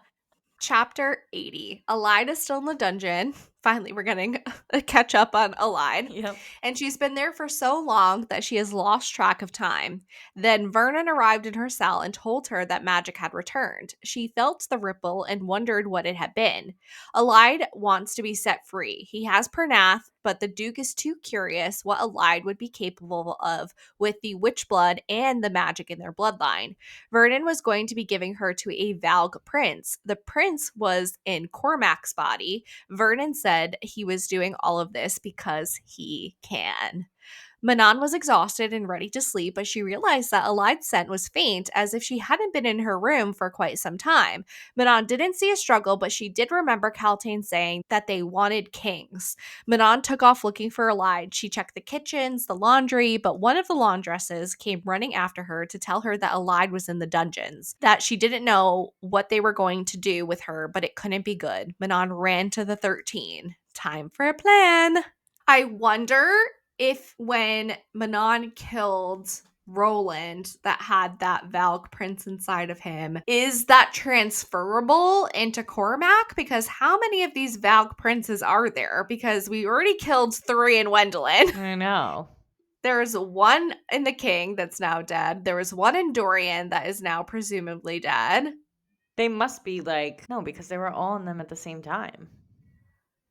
Chapter 80. Alide is still in the dungeon. Finally, we're getting a catch up on Alide. Yep. And she's been there for so long that she has lost track of time. Then Vernon arrived in her cell and told her that magic had returned. She felt the ripple and wondered what it had been. Alide wants to be set free. He has Pernath, but the Duke is too curious what Alide would be capable of with the witch blood and the magic in their bloodline. Vernon was going to be giving her to a Valg prince. The prince was in Cormac's body. Vernon said he was doing all of this because he can. Manon was exhausted and ready to sleep, but she realized that Alide's scent was faint, as if she hadn't been in her room for quite some time. Manon didn't see a struggle, but she did remember Caltaine saying that they wanted kings. Manon took off looking for Alide. She checked the kitchens, the laundry, but one of the laundresses came running after her to tell her that Alide was in the dungeons, that she didn't know what they were going to do with her, but it couldn't be good. Manon ran to the 13. Time for a plan. I wonder if when Manon killed Roland that had that Valk prince inside of him, is that transferable into Cormac? Because how many of these Valk princes are there? Because we already killed 3 in Wendelin. I know. There's one in the king that's now dead. There was one in Dorian that is now presumably dead. They must be like, no, because they were all in them at the same time.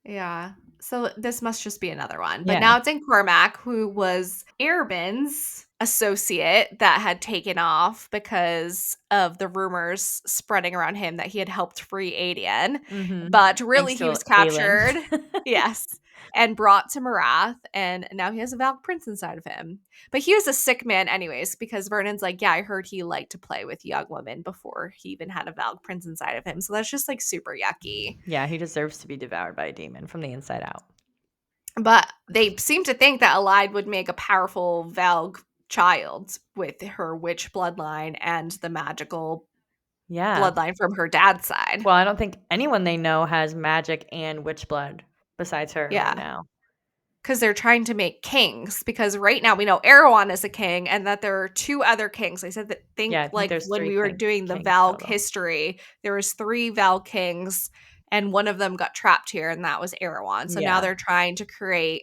Yeah. So this must just be another one. But Yeah. now it's in Cormac, who was Airbin's associate that had taken off because of the rumors spreading around him that he had helped free Adian. Mm-hmm. But really, Thanks he to was Aelin. captured. Yes. And brought to Marath. And now he has a Valk Prince inside of him. But he was a sick man, anyways, because Vernon's like, yeah, I heard he liked to play with young women before he even had a Valk Prince inside of him. So that's just like super yucky. Yeah, he deserves to be devoured by a demon from the inside out. But they seem to think that Alide would make a powerful Valg child with her witch bloodline and the magical Yeah. bloodline from her dad's side. Well, I don't think anyone they know has magic and witch blood besides her right Yeah. now. Because they're trying to make kings. Because right now we know Erewhon is a king and that there are 2 other kings. They said that Yeah, I think like there's when 3 we were doing the kings Valg total. history, there was 3 Valg kings and one of them got trapped here and that was Erewhon. So now Yeah. they're trying to create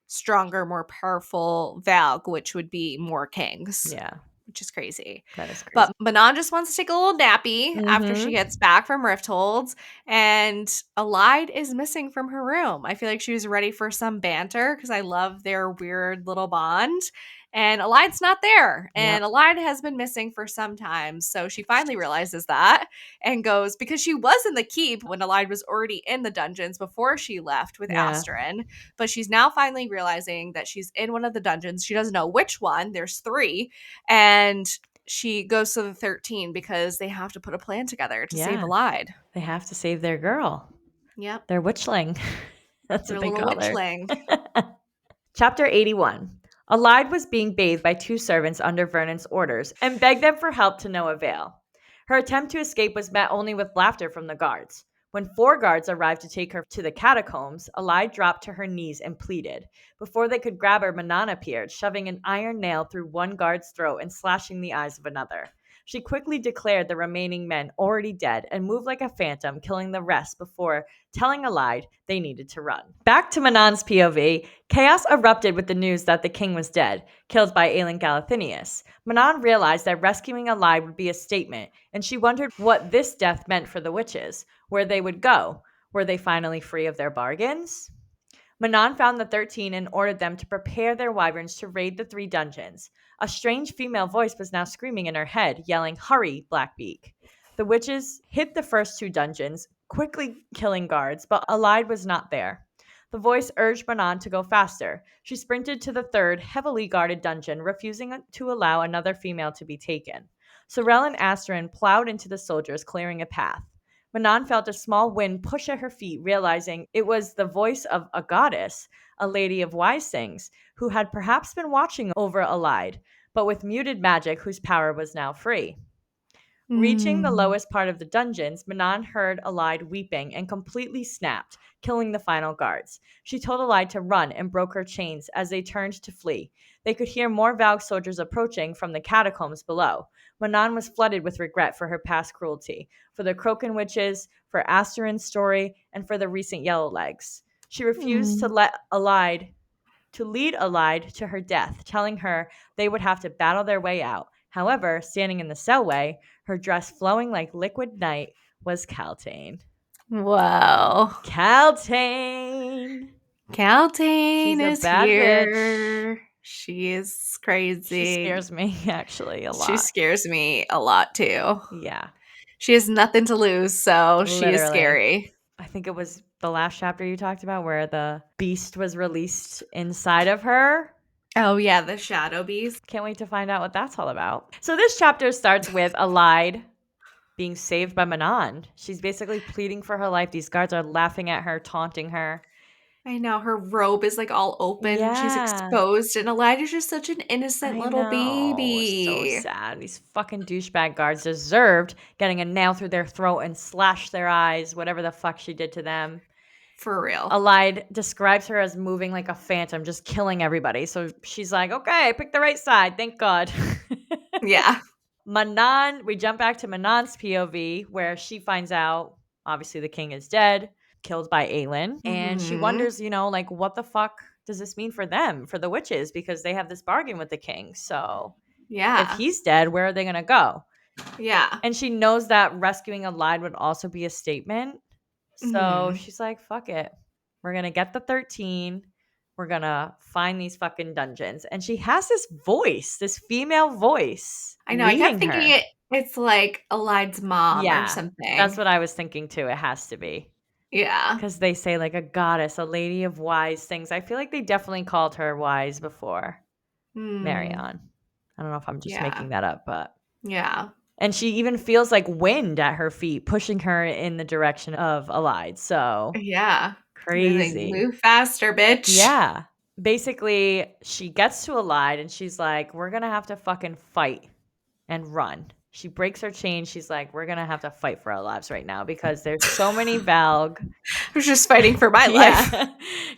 stronger, more powerful Valg, which would be more kings. Yeah, Which is crazy. that is crazy. But Manon just wants to take a little nappy after she Mhm. gets back from Riftholds, and Alide is missing from her room. I feel like she was ready for some banter because I love their weird little bond. And Alide's not there. And Yep. Alide has been missing for some time. So she finally realizes that and goes, because she was in the keep when Alide was already in the dungeons before she left with Yeah. Astrid. But she's now finally realizing that she's in one of the dungeons. She doesn't know which one. There's 3. And she goes to the 13 because they have to put a plan together to save Yeah. Alide. They have to save their girl, Yep. their witchling. That's You're what a they little call her. witchling. Chapter 81. Alide was being bathed by two servants under Vernon's orders and begged them for help to no avail. Her attempt to escape was met only with laughter from the guards. When 4 guards arrived to take her to the catacombs, Alide dropped to her knees and pleaded. Before they could grab her, Manon appeared, shoving an iron nail through one guard's throat and slashing the eyes of another. She quickly declared the remaining men already dead and moved like a phantom, killing the rest before telling Alide they needed to run. Back to Manon's POV, chaos erupted with the news that the king was dead, killed by Aelin Galathinius. Manon realized that rescuing Alide would be a statement, and she wondered what this death meant for the witches, where they would go. Were they finally free of their bargains? Manon found the 13 and ordered them to prepare their wyverns to raid the 3 dungeons. A strange female voice was now screaming in her head, yelling, "Hurry, Blackbeak." The witches hit the first 2 dungeons, quickly killing guards, but Alide was not there. The voice urged Manon to go faster. She sprinted to the 3rd, heavily guarded dungeon, refusing to allow another female to be taken. Sorel and Asterin plowed into the soldiers, clearing a path. Manon felt a small wind push at her feet, realizing it was the voice of a goddess, a lady of wise things, who had perhaps been watching over Alide, but with muted magic whose power was now free. Reaching the Mm. lowest part of the dungeons, Manon heard Alide weeping and completely snapped, killing the final guards. She told Alide to run and broke her chains as they turned to flee. They could hear more Valg soldiers approaching from the catacombs below. Manon was flooded with regret for her past cruelty, for the Croken witches, for Asterin's story, and for the recent Yellowlegs. She refused Mm. to lead Alide to her death, telling her they would have to battle their way out. However, standing in the cellway, her dress flowing like liquid night, was Caltaine. Wow. Caltaine! Caltaine She's a is bad bitch. here. She is She crazy. scares me, actually, a She lot. scares me a lot too. Yeah, She has nothing to lose, so she is literally. scary. I think it was the last chapter you talked about where the beast was released inside of her. Oh yeah, the shadow beast. Can't wait to find out what that's all about. So this chapter starts with Alide being saved by Manon. She's basically pleading for her life. These guards are laughing at her, taunting her. I know her robe is like all open. She's Yeah, exposed, and Elijah's just such an innocent I little know. So baby. sad. These fucking douchebag guards deserved getting a nail through their throat and slash their eyes, whatever the fuck she did to them. For real. Alide describes her as moving like a phantom, just killing everybody. So she's like, okay, I picked the right side. Thank God. Yeah. Manon, we jump back to Manon's POV where she finds out, obviously, the king is dead, killed by Aelin. And she Hmm. wonders, like, what the fuck does this mean for them, for the witches? Because they have this bargain with the king. So if Yeah. he's dead, where are they going to go? Yeah. And she knows that rescuing Alide would also be a statement. So Hmm. she's like, fuck it. We're going to get the 13. We're going to find these fucking dungeons. And she has this voice, this female voice I know. I kept leading thinking her. it's like Elijah's mom or Yeah, that's something. what I was thinking too. It has to be. Yeah. Because they say like a goddess, a lady of wise things. I feel like they definitely called her wise before Hmm. Marion. I don't know if I'm just Yeah. making that up, but. Yeah. And she even feels like wind at her feet, pushing her in the direction of Alide. So Yeah. They're like, crazy. move faster, bitch. Yeah. Basically, she gets to Alide and she's like, we're going to have to fucking fight and run. She breaks her chain. She's like, we're going to have to fight for our lives right now because there's so many Valg. I was just fighting for my life. Yeah.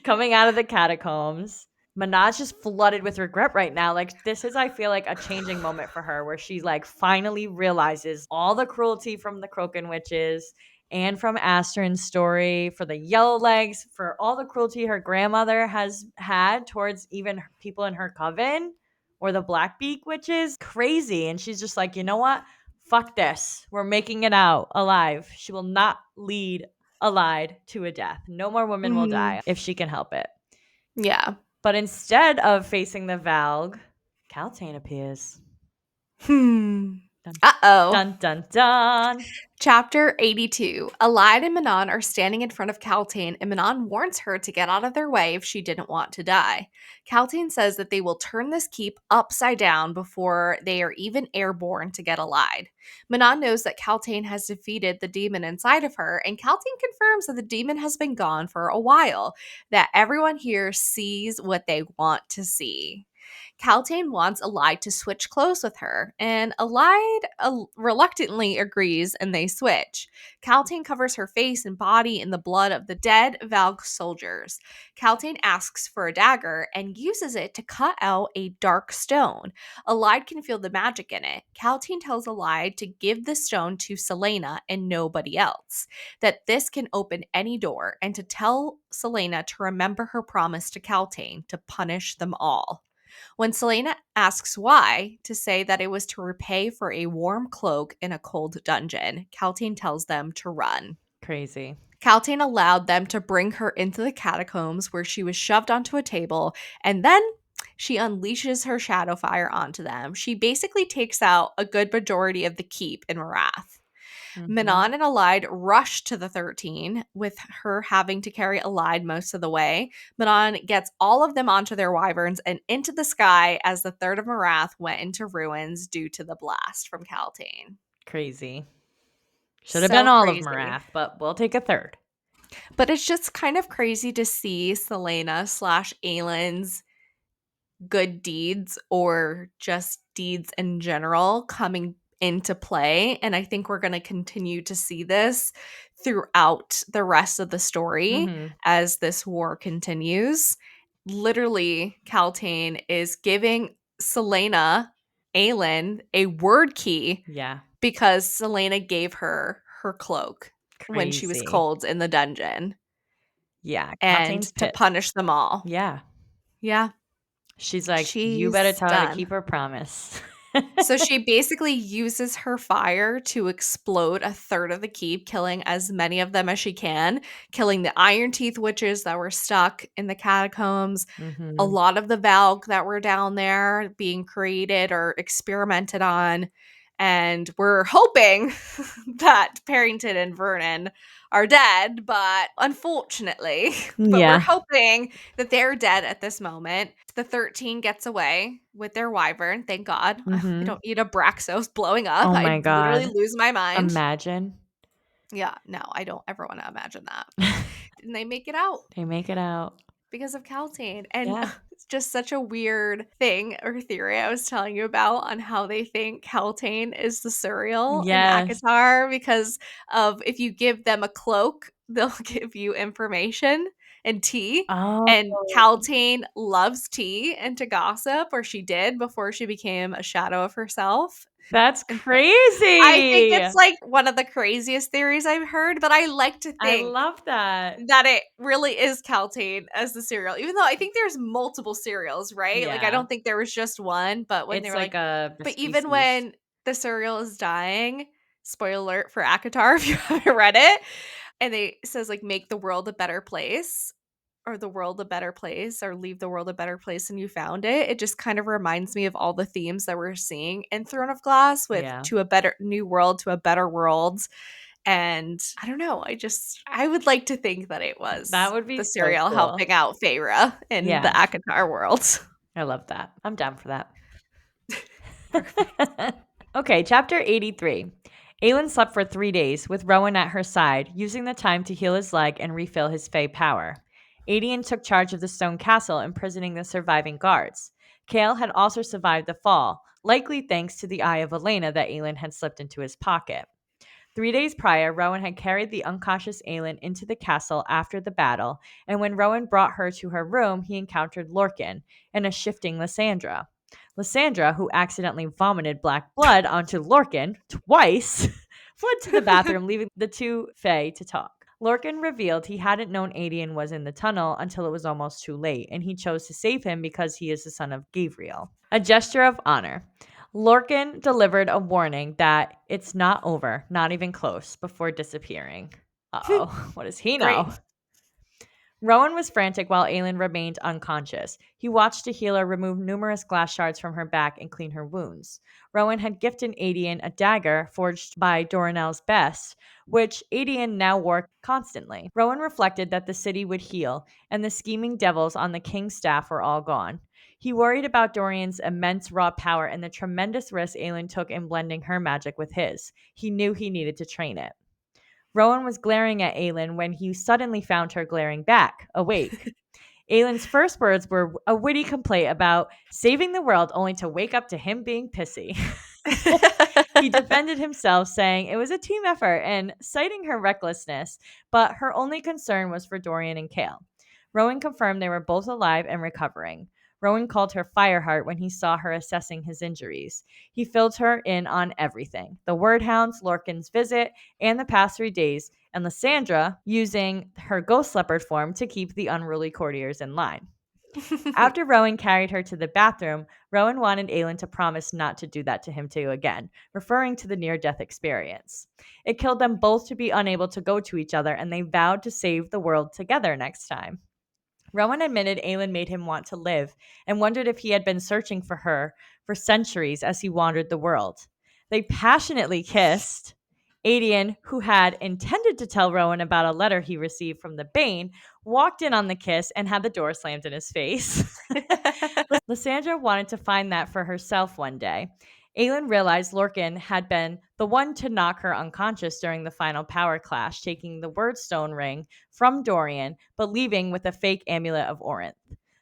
Coming out of the catacombs. Manaj just flooded with regret right now. Like, this is, I feel like, a changing moment for her where she, like, finally realizes all the cruelty from the Croken witches and from Asterin's story, for the Yellowlegs, for all the cruelty her grandmother has had towards even people in her coven or the Blackbeak witches. Crazy. And she's just like, you know what? Fuck this. We're making it out alive. She will not lead Allied to a death. No more women will Mhm. die if she can help it. Yeah. But instead of facing the Valg, Caltaine appears. Hmm. Dun Uh-oh. dun dun dun. Chapter 82. Alide and Manon are standing in front of Kaltain, and Manon warns her to get out of their way if she didn't want to die. Kaltain says that they will turn this keep upside down before they are even airborne to get Alide. Manon knows that Kaltain has defeated the demon inside of her, and Kaltain confirms that the demon has been gone for a while, that everyone here sees what they want to see. Kaltain wants Alide to switch clothes with her, and Alide reluctantly agrees and they switch. Kaltain covers her face and body in the blood of the dead Valg soldiers. Kaltain asks for a dagger and uses it to cut out a dark stone. Alide can feel the magic in it. Kaltain tells Alide to give the stone to Selena and nobody else, that this can open any door, and to tell Selena to remember her promise to Kaltain to punish them all. When Selena asks why, to say that it was to repay for a warm cloak in a cold dungeon, Kaltain tells them to run. Crazy. Kaltain allowed them to bring her into the catacombs where she was shoved onto a table, and then she unleashes her shadow fire onto them. She basically takes out a good majority of the keep in Wrath. Mhm. Manon and Alide rush to the 13, with her having to carry Alide most of the way. Manon gets all of them onto their wyverns and into the sky as the Third of Marath went into ruins due to the blast from Kaltain. Crazy. Should have been So all of crazy. Marath, but we'll take a third. But it's just kind of crazy to see Selena slash Aylin's good deeds, or just deeds in general, coming into play. And I think we're going to continue to see this throughout the rest of the story Mhm. as this war continues. Literally, Kaltain is giving Selena, Aelin, a word key Yeah. because Selena gave her her cloak when she was Crazy. cold in the dungeon, Yeah, and Kaltain's to pissed. punish them all. Yeah. Yeah, She's like, "You better she's tell her to done. keep her promise." So she basically uses her fire to explode a third of the keep, killing as many of them as she can, killing the Iron Teeth witches that were stuck in the catacombs, a Mhm. lot of the Valg that were down there being created or experimented on. And we're hoping that Parrington and Vernon are dead, but unfortunately, but we're Yeah. hoping that they're dead at this moment. The 13 gets away with their wyvern, thank God. I Mhm. don't need a Braxos blowing up. Oh my I'd literally god. lose my mind. Imagine. Yeah, no, I don't ever want to imagine that. Didn't they make it out? They make it out. Because of Kaltain. And Yeah. it's just such a weird thing or theory I was telling you about on how they think Kaltain is the Suriel in Yes. Akatar, because of if you give them a cloak, they'll give you information and tea. Oh. And Kaltain loves tea and to gossip, or she did before she became a shadow of herself. That's And I think crazy. it's like one of the craziest theories I've heard, but I like to I think love that. that it really is Kaltain as the cereal, even though I think there's multiple cereals, right? Like, I Yeah. don't think there was just one, but when they It's were like like, a but even species. when the cereal is dying, spoiler alert for Akatar if you haven't read it, and they it says like make the world a better place, or the world a better place, or leave the world a better place than you found it. It just kind of reminds me of all the themes that we're seeing in Throne of Glass, with Yeah. to a better new world, to a better world. And I don't know, I would like to think that it That was would be the so cereal cool. helping out Feyre in the Yeah. Akatar world. I love that. I'm down for that. Perfect. Okay, chapter 83. Aelin slept for 3 days with Rowan at her side, using the time to heal his leg and refill his Fey power. Aedion took charge of the stone castle, imprisoning the surviving guards. Kale had also survived the fall, likely thanks to the eye of Elena that Aelin had slipped into his pocket. 3 days prior, Rowan had carried the unconscious Aelin into the castle after the battle, and when Rowan brought her to her room, he encountered Lorcan and a shifting Lysandra. Lysandra, who accidentally vomited black blood onto Lorcan twice, fled to the bathroom, leaving the two Fae to talk. Lorcan revealed he hadn't known Aedion was in the tunnel until it was almost too late, and he chose to save him because he is the son of Gavriel. A gesture of honor. Lorcan delivered a warning that it's not over, not even close, before disappearing. Uh-oh, what does he Great. know? Rowan was frantic while Aelin remained unconscious. He watched a healer remove numerous glass shards from her back and clean her wounds. Rowan had gifted Aedion a dagger forged by Dorinel's best, which Aedion now wore constantly. Rowan reflected that the city would heal, and the scheming devils on the king's staff were all gone. He worried about Dorian's immense raw power and the tremendous risk Aelin took in blending her magic with his. He knew he needed to train it. Rowan was glaring at Aelin when he suddenly found her glaring back, awake. Aelin's first words were a witty complaint about saving the world only to wake up to him being pissy. He defended himself, saying it was a team effort and citing her recklessness, but her only concern was for Dorian and Kale. Rowan confirmed they were both alive and recovering. Rowan called her Fireheart when he saw her assessing his injuries. He filled her in on everything: the Wordhounds, Lorcan's visit, and the past 3 days, and Lysandra using her ghost leopard form to keep the unruly courtiers in line. After Rowan carried her to the bathroom, Rowan wanted Aelin to promise not to do that to him too again, referring to the near-death experience. It killed them both to be unable to go to each other, and they vowed to save the world together next time. Rowan admitted Aelin made him want to live and wondered if he had been searching for her for centuries as he wandered the world. They passionately kissed. Aedion, who had intended to tell Rowan about a letter he received from the Bane, walked in on the kiss and had the door slammed in his face. Lysandra wanted to find that for herself one day. Aelin realized Lorcan had been the one to knock her unconscious during the final power clash, taking the Wordstone ring from Dorian, but leaving with a fake amulet of Orinth.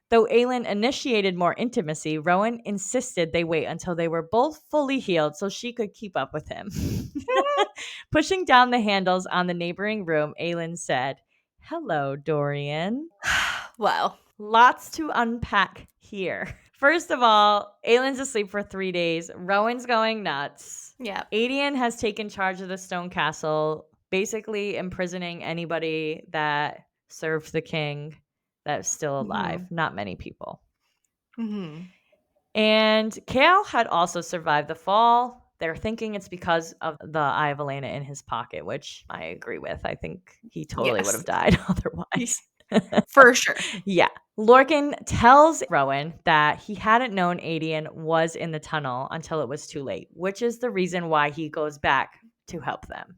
Though Aelin initiated more intimacy, Rowan insisted they wait until they were both fully healed so she could keep up with him. Pushing down the handles on the neighboring room, Aelin said, "Hello, Dorian." Wow. Lots to unpack here. First of all, Aelin's asleep for 3 days. Rowan's going nuts. Yeah. Aedion has taken charge of the stone castle, basically imprisoning anybody that served the king that's still alive. Not many people. And Kale had also survived the fall. They're thinking it's because of the Eye of Elena in his pocket, which I agree with. I think he totally would Yes. have died otherwise. For sure. Yeah. Lorcan tells Rowan that he hadn't known Aedion was in the tunnel until it was too late, which is the reason why he goes back to help them.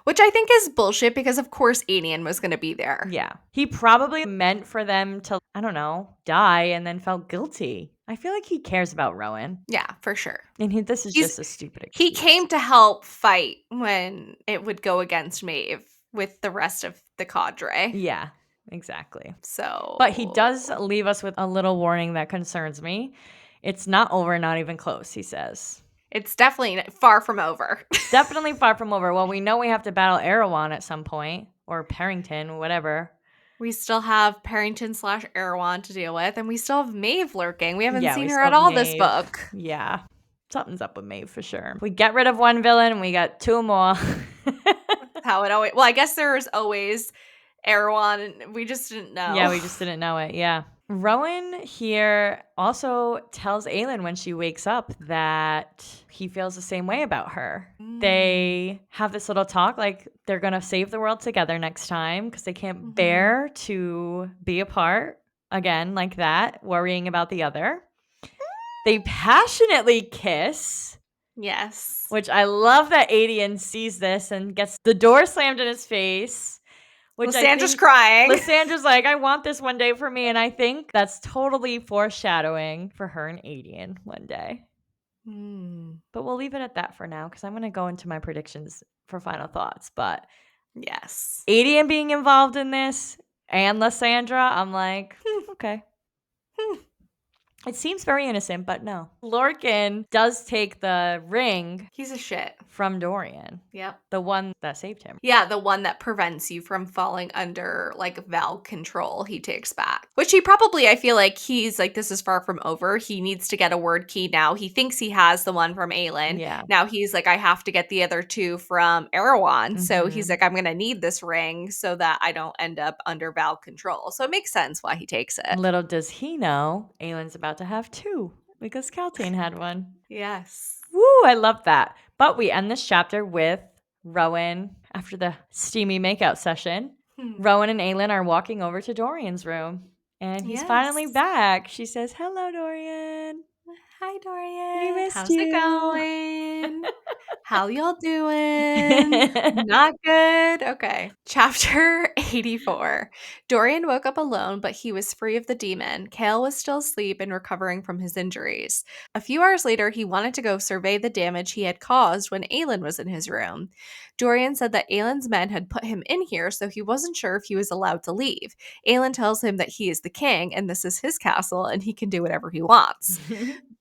Which I think is bullshit because, of course, Aedion was going to be there. Yeah. He probably meant for them to, I don't know, die and then felt guilty. I feel like he cares about Rowan. Yeah, for sure. And this is just a stupid excuse. He came to help fight when it would go against Maeve with the rest of the cadre. Yeah, exactly. So, but he does leave us with a little warning that concerns me. It's not over, not even close, he says. It's definitely far from over. Definitely far from over. Well, we know we have to battle Erewhon at some point, or Parrington, whatever. We still have Parrington / Erewhon to deal with, and we still have Maeve lurking. We haven't seen we her still at have all this Maeve. book. Yeah. Something's up with Maeve for sure. We get rid of one villain, we got two more. How it always. Well, I guess there was always Erewhon, and we just didn't know. Yeah, we just didn't know it. Yeah. Rowan here also tells Aelin when she wakes up that he feels the same way about her. They have this little talk like they're going to save the world together next time because they can't bear to be apart again like that, worrying about the other. They passionately kiss. Yes. Which I love that Aedion sees this and gets the door slammed in his face. Which Lysandra's crying. Lysandra's like, I want this one day for me. And I think that's totally foreshadowing for her and Aedion one day. But we'll leave it at that for now because I'm going to go into my predictions for final thoughts. But yes, Aedion being involved in this and Lysandra, I'm like, okay. It seems very innocent, but no. Lorcan does take the ring. He's a shit. From Dorian. Yep. The one that saved him. Yeah, the one that prevents you from falling under, like, Val control, he takes back. Which he probably, I feel like he's like, this is far from over. He needs to get a word key now. He thinks he has the one from Aelin. Yeah. Now he's like, I have to get the other two from Erewhon. So he's like, I'm going to need this ring so that I don't end up under Val control. So it makes sense why he takes it. Little does he know, Aelin's about to have two because Kaltain had one. Yes. Woo, I love that. But we end this chapter with Rowan after the steamy makeout session Hmm. Rowan and Aelin are walking over to Dorian's room, and he's finally Yes. back. She says, "Hello, Dorian. Hi, We Dorian. missed How's it you." going? How y'all doing? Not good? Okay. Chapter 84. Dorian woke up alone, but he was free of the demon. Kale was still asleep and recovering from his injuries. A few hours later, he wanted to go survey the damage he had caused when Aelin was in his room. Dorian said that Aelin's men had put him in here, so he wasn't sure if he was allowed to leave. Aelin tells him that he is the king and this is his castle and he can do whatever he wants.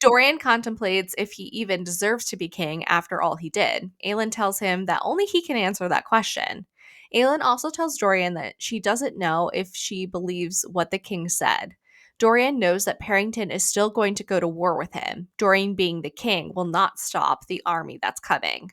Dorian contemplates if he even deserves to be king after all he did. Aelin tells him that only he can answer that question. Aelin also tells Dorian that she doesn't know if she believes what the king said. Dorian knows that Parrington is still going to go to war with him. Dorian being the king will not stop the army that's coming.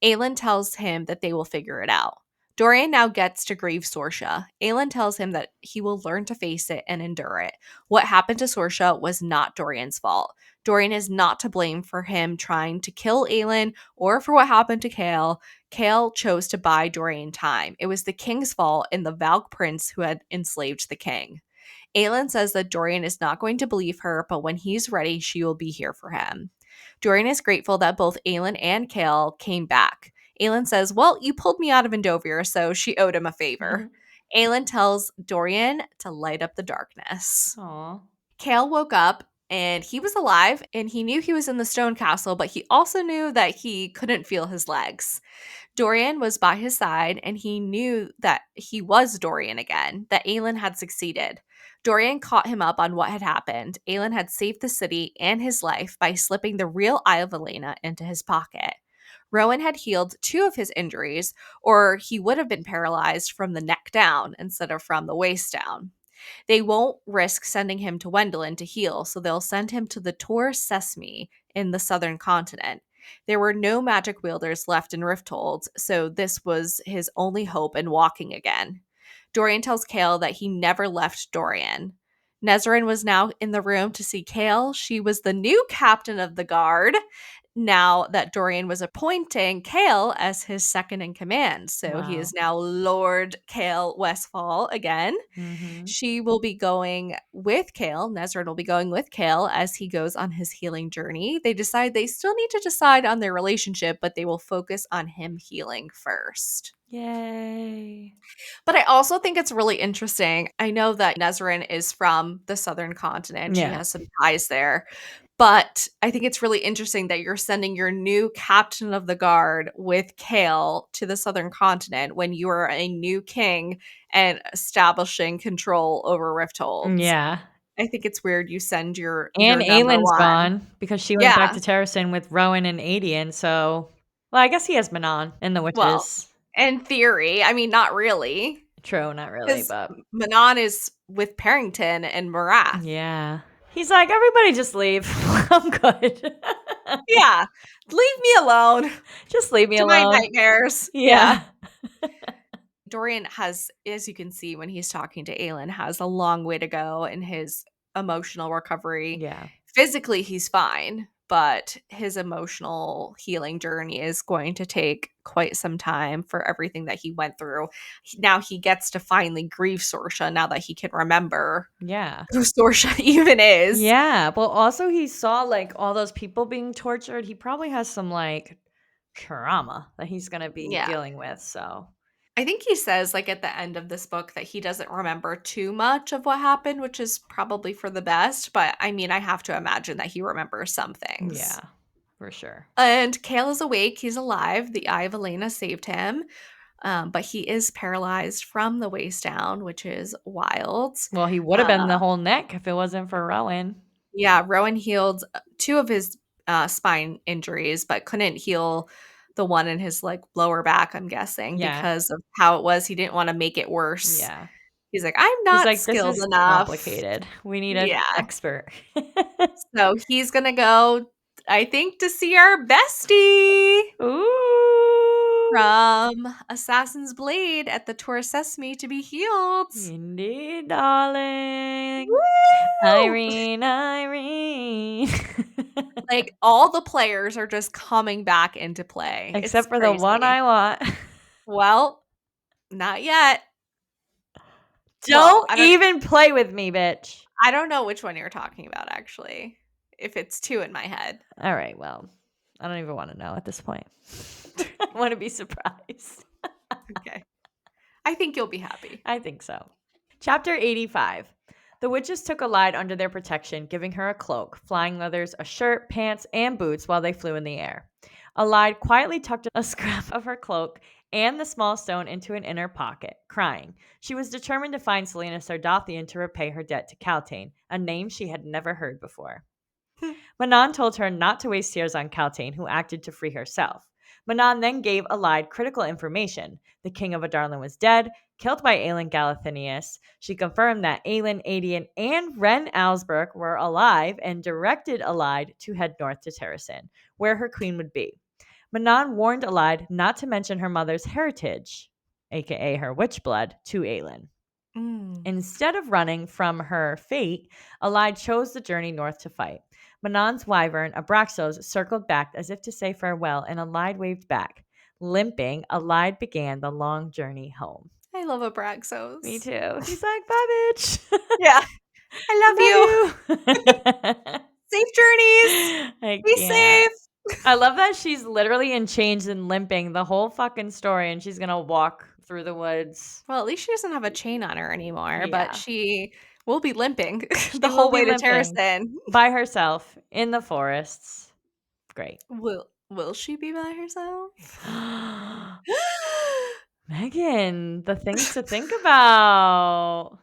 Aelin tells him that they will figure it out. Dorian now gets to grieve Sorsha. Aelin tells him that he will learn to face it and endure it. What happened to Sorsha was not Dorian's fault. Dorian is not to blame for him trying to kill Aelin or for what happened to Kale. Kale chose to buy Dorian time. It was the king's fault and the Valk prince who had enslaved the king. Aelin says that Dorian is not going to believe her, but when he's ready, she will be here for him. Dorian is grateful that both Aelin and Kale came back. Aelin says, "Well, you pulled me out of Endovir, so she owed him a favor." Aelin tells Dorian to light up the darkness. Aw. Kale woke up and he was alive and he knew he was in the stone castle, but he also knew that he couldn't feel his legs. Dorian was by his side, and he knew that he was Dorian again, that Aelin had succeeded. Dorian caught him up on what had happened. Aelin had saved the city and his life by slipping the real Eye of Elena into his pocket. Rowan had healed 2 of his injuries, or he would have been paralyzed from the neck down instead of from the waist down. They won't risk sending him to Wendelin to heal, so they'll send him to the Tor Sesame in the southern continent. There were no magic wielders left in Rifthold, so this was his only hope in walking again. Dorian tells Kale that he never left Dorian. Nezrin was now in the room to see Kale. She was the new captain of the guard now that Dorian was appointing Kale as his second in command. So he Wow. is now Lord Kale Westfall again. Mhm. She will be going with Kale. Nezrin will be going with Kale as he goes on his healing journey. They decide they still need to decide on their relationship, but they will focus on him healing first. Yay. But I also think it's really interesting. I know that Nezrin is from the southern continent. She Yeah. has some ties there. But I think it's really interesting that you're sending your new captain of the guard with Kale to the southern continent when you are a new king and establishing control over Riftholds. Yeah. I think it's weird you send your And number Aylin's one. gone because she went back Yeah. to Terrasen with Rowan and Adian, so well, I guess he has Manon and the Well, witches. in theory, I mean, not really, True, not really, because but Manon is with Parrington and Marath. yeah. He's like, "Everybody just leave. I'm good. Yeah. Leave me alone Just leave me to my alone." nightmares. Yeah. Yeah. Dorian has, as you can see when he's talking to Aelin, has a long way to go in his emotional recovery. Yeah. Physically, he's fine, but his emotional healing journey is going to take quite some time for everything that he went through. Now he gets to finally grieve Sorsha now that he can remember Yeah. who Sorsha even is. Yeah, well, also he saw, like, all those people being tortured. He probably has some, like, trauma that he's gonna be Yeah. dealing with, so I think he says, like, at the end of this book that he doesn't remember too much of what happened, which is probably for the best, but, I mean, I have to imagine that he remembers some things. yeah, for sure. And Kale is awake, he's alive, the Eye of Elena saved him, but he is paralyzed from the waist down, which is wild. Well, he would have been the Uh, whole neck if it wasn't for Rowan. yeah, Rowan healed 2 of his, spine injuries, but couldn't heal the one in his, like, lower back, I'm guessing, Yeah, because of how it was, he didn't wanna make it worse. yeah. He's like, "I'm He's not like, "This skilled is enough." complicated. We need an Yeah. expert." So he's gonna go, I think, to see our bestie Ooh. from Assassin's Blade at the Tor Sesame to be healed. Indeed, darling. Woo! Irene, Irene. Like, all the players are just coming back into play. It's Except for the one crazy. I want. Well, not yet. Well, Don't even play with me, bitch. I don't know which one you're talking about, actually, if it's 2 in my head. All right, well, I don't even want to know at this point. I want to be surprised. Okay. I think you'll be happy. I think so. Chapter 85. The witches took Alide under their protection, giving her a cloak, flying leathers, a shirt, pants, and boots while they flew in the air. Alide quietly tucked a scrap of her cloak and the small stone into an inner pocket, crying. She was determined to find Selena Sardothian to repay her debt to Caltaine, a name she had never heard before. Manon told her not to waste tears on Caltaine, who acted to free herself. Manon then gave Alide critical information. The king of Adarlan was dead, killed by Aelin Galathinius. She confirmed that Aelin, Adian, and Ren Alsberg were alive and directed Alide to head north to Terrasen, where her queen would be. Manon warned Alide not to mention her mother's heritage, aka her witch blood, to Aelin. Mm. Instead of running from her fate, Alide chose the journey north to fight. Manon's wyvern, Abraxos, circled back as if to say farewell, and Alide waved back. Limping, Alide began the long journey home. I love Abraxos. Me too. He's like, bye, bitch. Yeah. I love you. Love you. Safe journeys. I Be can't. safe. I love that she's literally in chains and limping the whole fucking story, and she's gonna walk through the woods. Well, at least she doesn't have a chain on her anymore, but Yeah. she will be limping the She will whole be way to limping Terrasen. by herself in the forests. Great. Will she be by herself? Megan, the things to think about.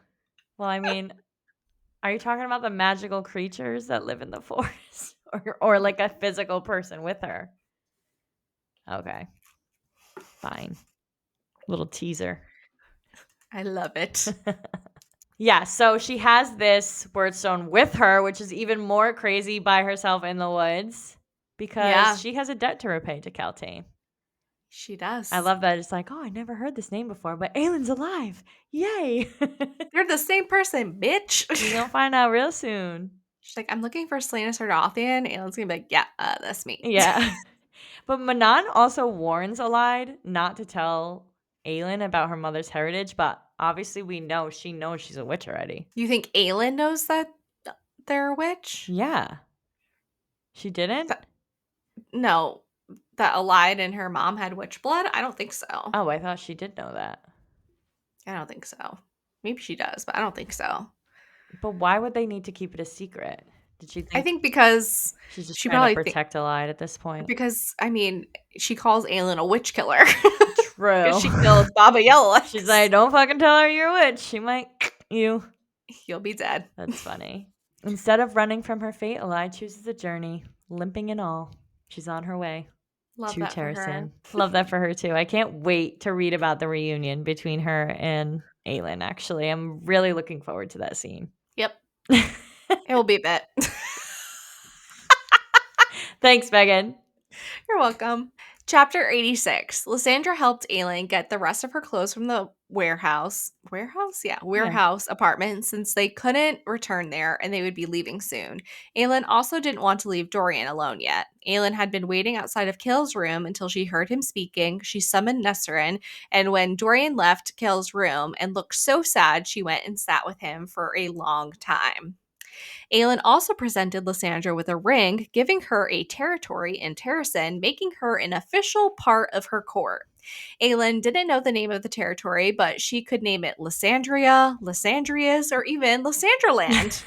Well, I mean, are you talking about the magical creatures that live in the forest or like a physical person with her? Okay. Fine. Little teaser. I love it. Yeah, so she has this wordstone with her, which is even more crazy by herself in the woods because Yeah, she has a debt to repay to Caltaine. she I does. love that. It's like, oh, I never heard this name before, but Aylin's alive. Yay. They're the same person, bitch. You're going to find out real soon. She's like, I'm looking for Selena Sardothian. Aelin's gonna be like, yeah, that's me. Yeah. But Manon also warns Alide not to tell Aelin about her mother's heritage, but obviously we know she knows she's a witch already. You think Aelin knows that they're a witch? Yeah. She didn't? No, that Alide and her mom had witch blood? I don't think so. Oh, I thought she did know that. I don't think so. Maybe she does, but I don't think so. But why would they need to keep it a secret? Did she I think think because she's just she trying to probably think protect Alide at this point? because I mean she calls Aelin a witch killer because True. she killed Baba Yellowlegs. She's like, don't fucking tell her you're a witch. She might you. You'll be dead. That's funny. Instead of running from her fate, Alide chooses a journey, limping and all. She's on her way Love to that for her. Terrasen. Love that for her too. I can't wait to read about the reunion between her and Aelin, actually. I'm really looking forward to that scene. Yep. It will be a bit. Thanks, Megan. You're welcome. Chapter 86. Lysandra helped Aelin get the rest of her clothes from the warehouse. Warehouse? Yeah, warehouse apartment since they couldn't return there and they would be leaving soon. Aelin also didn't want to leave Dorian alone yet. Aelin had been waiting outside of Kale's room until she heard him speaking. She summoned Nesserin, and when Dorian left Kale's room and looked so sad, she went and sat with him for a long time. Aelin also presented Lysandra with a ring, giving her a territory in Terrasen, making her an official part of her court. Aelin didn't know the name of the territory, but she could name it Lysandria, Lysandrias, or even Lysandraland.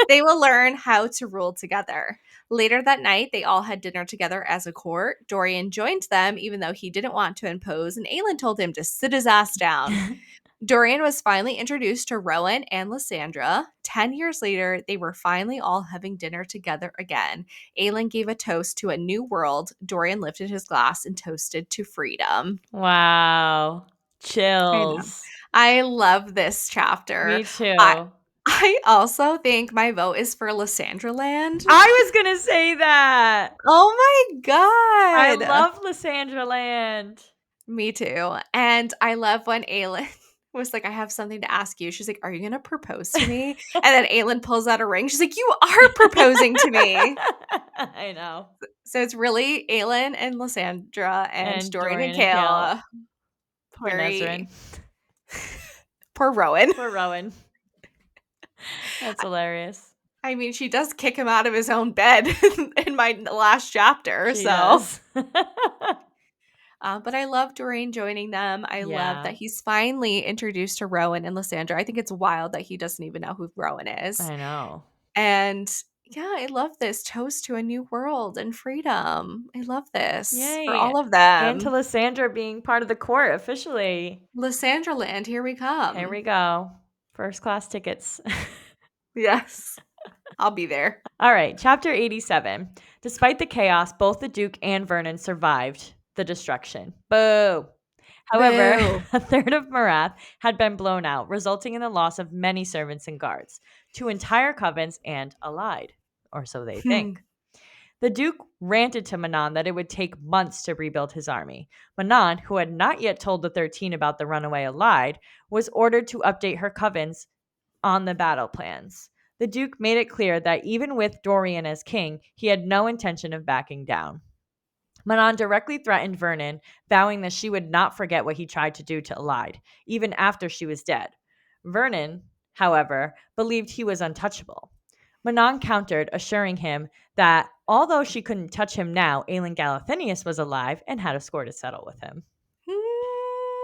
They will learn how to rule together. Later that night, they all had dinner together as a court. Dorian joined them, even though he didn't want to impose, and Aelin told him to sit his ass down. Dorian was finally introduced to Rowan and Lysandra. 10 years later, they were finally all having dinner together again. Aelin gave a toast to a new world. Dorian lifted his glass and toasted to freedom. Wow. I know. Chills. I love this chapter. Me I too. I also think my vote is for Lysandraland. I was going to say that. Oh my I god. love Lysandraland. Me too. And I love when Aelin was like, I have something to ask you. She's like, are you going to propose to me? And then Aelin pulls out a ring. She's like, you are proposing to me. I know. So it's really Aelin and Lysandra and And Dorian and Dorian and Kale. Kale. Poor Very. Nesrin. Poor Rowan. Poor Rowan. That's hilarious. I mean, she does kick him out of his own bed in my last chapter, She so. does. But I love Doreen joining them. I love that Yeah, he's finally introduced to Rowan and Lysandra. I think it's wild that he doesn't even know who Rowan is. I know. And yeah, I love this toast to a new world and freedom. I love this for Yay. all of And to them. Lysandra being part of the court officially. Lysandra Land, here we Here we come. go. First class tickets. Yes, I'll be there. All right, chapter 87. Despite the chaos, both the Duke and Vernon survived the destruction. Boo! However, Boo. a third of Marath had been blown out, resulting in the loss of many servants and guards, two entire covens, and allied, or so they think. The Duke ranted to Manon that it would take months to rebuild his army. Manon, who had not yet told the 13 about the runaway allied, was ordered to update her covens on the battle plans. The Duke made it clear that even with Dorian as king, he had no intention of backing down. Manon directly threatened Vernon, vowing that she would not forget what he tried to do to Allied, even after she was dead. Vernon, however, believed he was untouchable. Manon countered, assuring him that although she couldn't touch him now, Aelin Galathinius was alive and had a score to settle with him.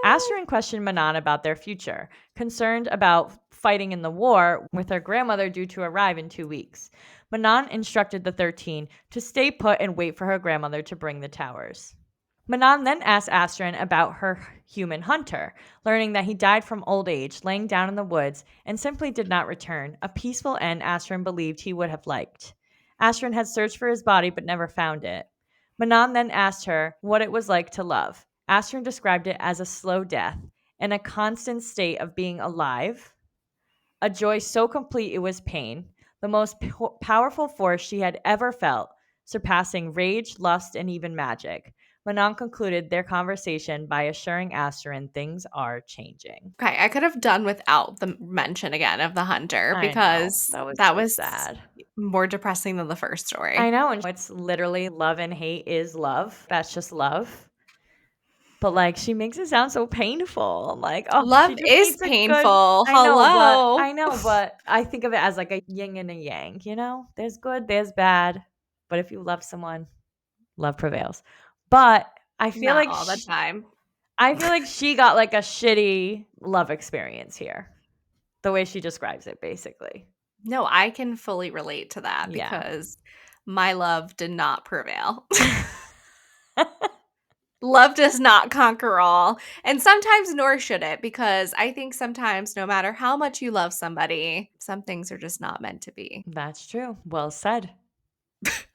Asterin questioned Manon about their future, concerned about fighting in the war with her grandmother due to arrive in 2 weeks. Manon instructed the 13 to stay put and wait for her grandmother to bring the towers. Manon then asked Asterin about her human hunter, learning that he died from old age, laying down in the woods, and simply did not return, a peaceful end Asterin believed he would have liked. Asterin had searched for his body but never found it. Manon then asked her what it was like to love. Asterin described it as a slow death and a constant state of being alive, a joy so complete it was pain, the most powerful force she had ever felt, surpassing rage, lust, and even magic. Manon concluded their conversation by assuring Asterin things are changing. Okay, I could have done without the mention again of the hunter I know. because That was that so was sad. more depressing than the first I story. know. And it's literally love and hate is love. That's just love. But, like, she makes it sound so painful. I'm like, "Oh, Love she just is needs a good." painful. Hello. I know, but I think of it as, like, a yin and a yang, you know? There's good, there's bad, but if you love someone, love prevails. But Not all the time. I feel like she got, like, a shitty love experience here, the way she describes it, basically. No, I can fully relate to that Yeah. because my love did not prevail. Love does not conquer all. And sometimes nor should it, because I think sometimes no matter how much you love somebody, some things are just not meant to be. That's true. Well said.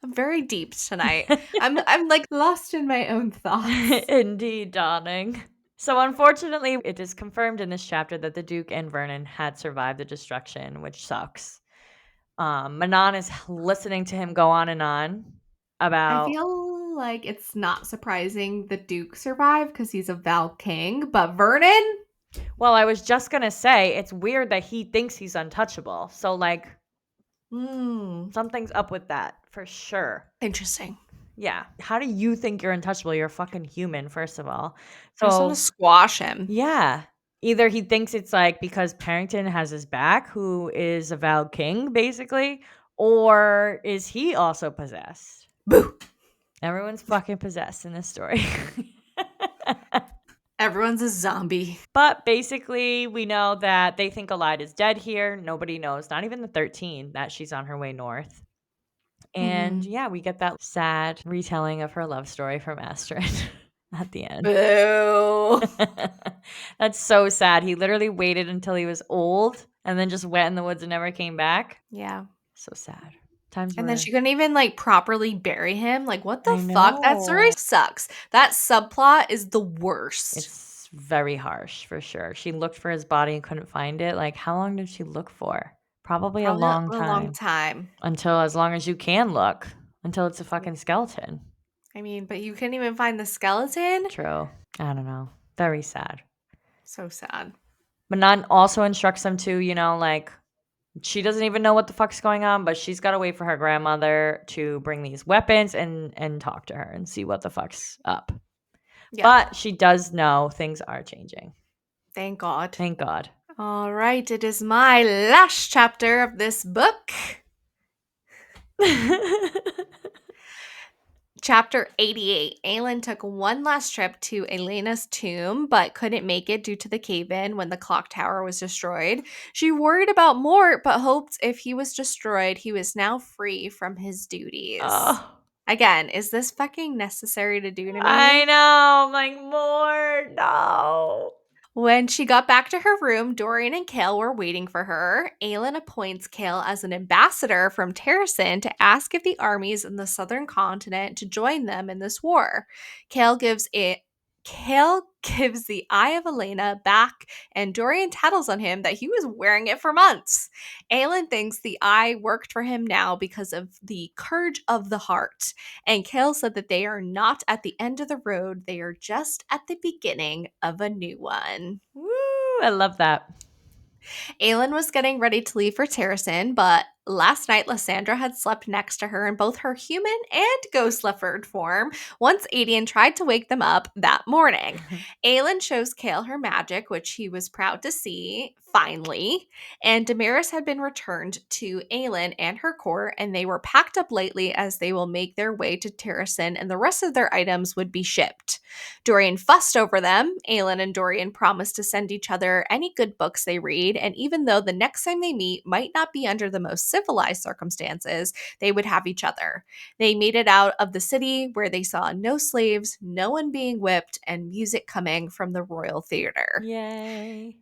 I'm very deep tonight. I'm like lost in my own thoughts. Indeed, darling. So, unfortunately, it is confirmed in this chapter that the Duke and Vernon had survived the destruction, which sucks. Manon is listening to him go on and on I about. feel like it's not surprising the Duke survived because he's a Val King, but Vernon? Well, I was just gonna say it's weird that he thinks he's untouchable. So, like, Hmm. something's up with that for sure. Interesting. Yeah. How do you think you're untouchable? You're a fucking human, first of all. I just want to So, squash him. yeah. Either he thinks it's like because Parrington has his back, who is a vowed king, basically, or is he also possessed? Boo. Everyone's fucking possessed in this story. Everyone's a zombie. But basically, we know that they think Alide is dead here. Nobody knows, not even the 13, that she's on her way north. And Hmm. yeah, we get that sad retelling of her love story from Astrid at the end. Boo. That's so sad. He literally waited until he was old and then just went in the woods and never came back. Yeah. So sad. Times And then were. she couldn't even like properly bury him. Like, what the I fuck? That story know. sucks. That subplot is the worst. It's very harsh for sure. She looked for his body and couldn't find it. Like, how long did she look for? Probably a Probably long a long time. time. Until as long as you can look. Until it's a fucking skeleton. I mean, but you couldn't even find the skeleton? True. I don't know. Very sad. So sad. Manon also instructs them to, like, she doesn't even know what the fuck's going on, but she's got to wait for her grandmother to bring these weapons and talk to her and see what the fuck's up. Yeah. But she does know things are changing. Thank God. Thank God. All right, it is my last chapter of this book. Chapter 88. Aelin took one last trip to Elena's tomb, but couldn't make it due to the cave-in when the clock tower was destroyed. She worried about Mort, but hoped if he was destroyed, he was now free from his duties. Oh, Again, is this fucking necessary to do to I me? know. I'm like, more. No. When she got back to her room, Dorian and Kale were waiting for her. Aelin appoints Kale as an ambassador from Terrasen to ask if the armies in the southern continent to join them in this war. Kale gives it Kale gives the Eye of Elena back, and Dorian tattles on him that he was wearing it for months. Aelin thinks the eye worked for him now because of the courage of the heart. And Kale said that they are not at the end of the road, they are just at the beginning of a new one. Woo, I love that. Aelin was getting ready to leave for Terrasen, but last night Lysandra had slept next to her in both her human and ghost leopard form once Adian tried to wake them up that morning. Aelin shows Kale her magic, which he was proud to see, finally, and Damaris had been returned to Aelin and her court, and they were packed up lightly as they will make their way to Terrasen, and the rest of their items would be shipped. Dorian fussed over them. Aelin and Dorian promised to send each other any good books they read, and even though the next time they meet might not be under the most civilized circumstances, they would have each other. They made it out of the city where they saw no slaves, no one being whipped, and music coming from the Royal Theater. Yay.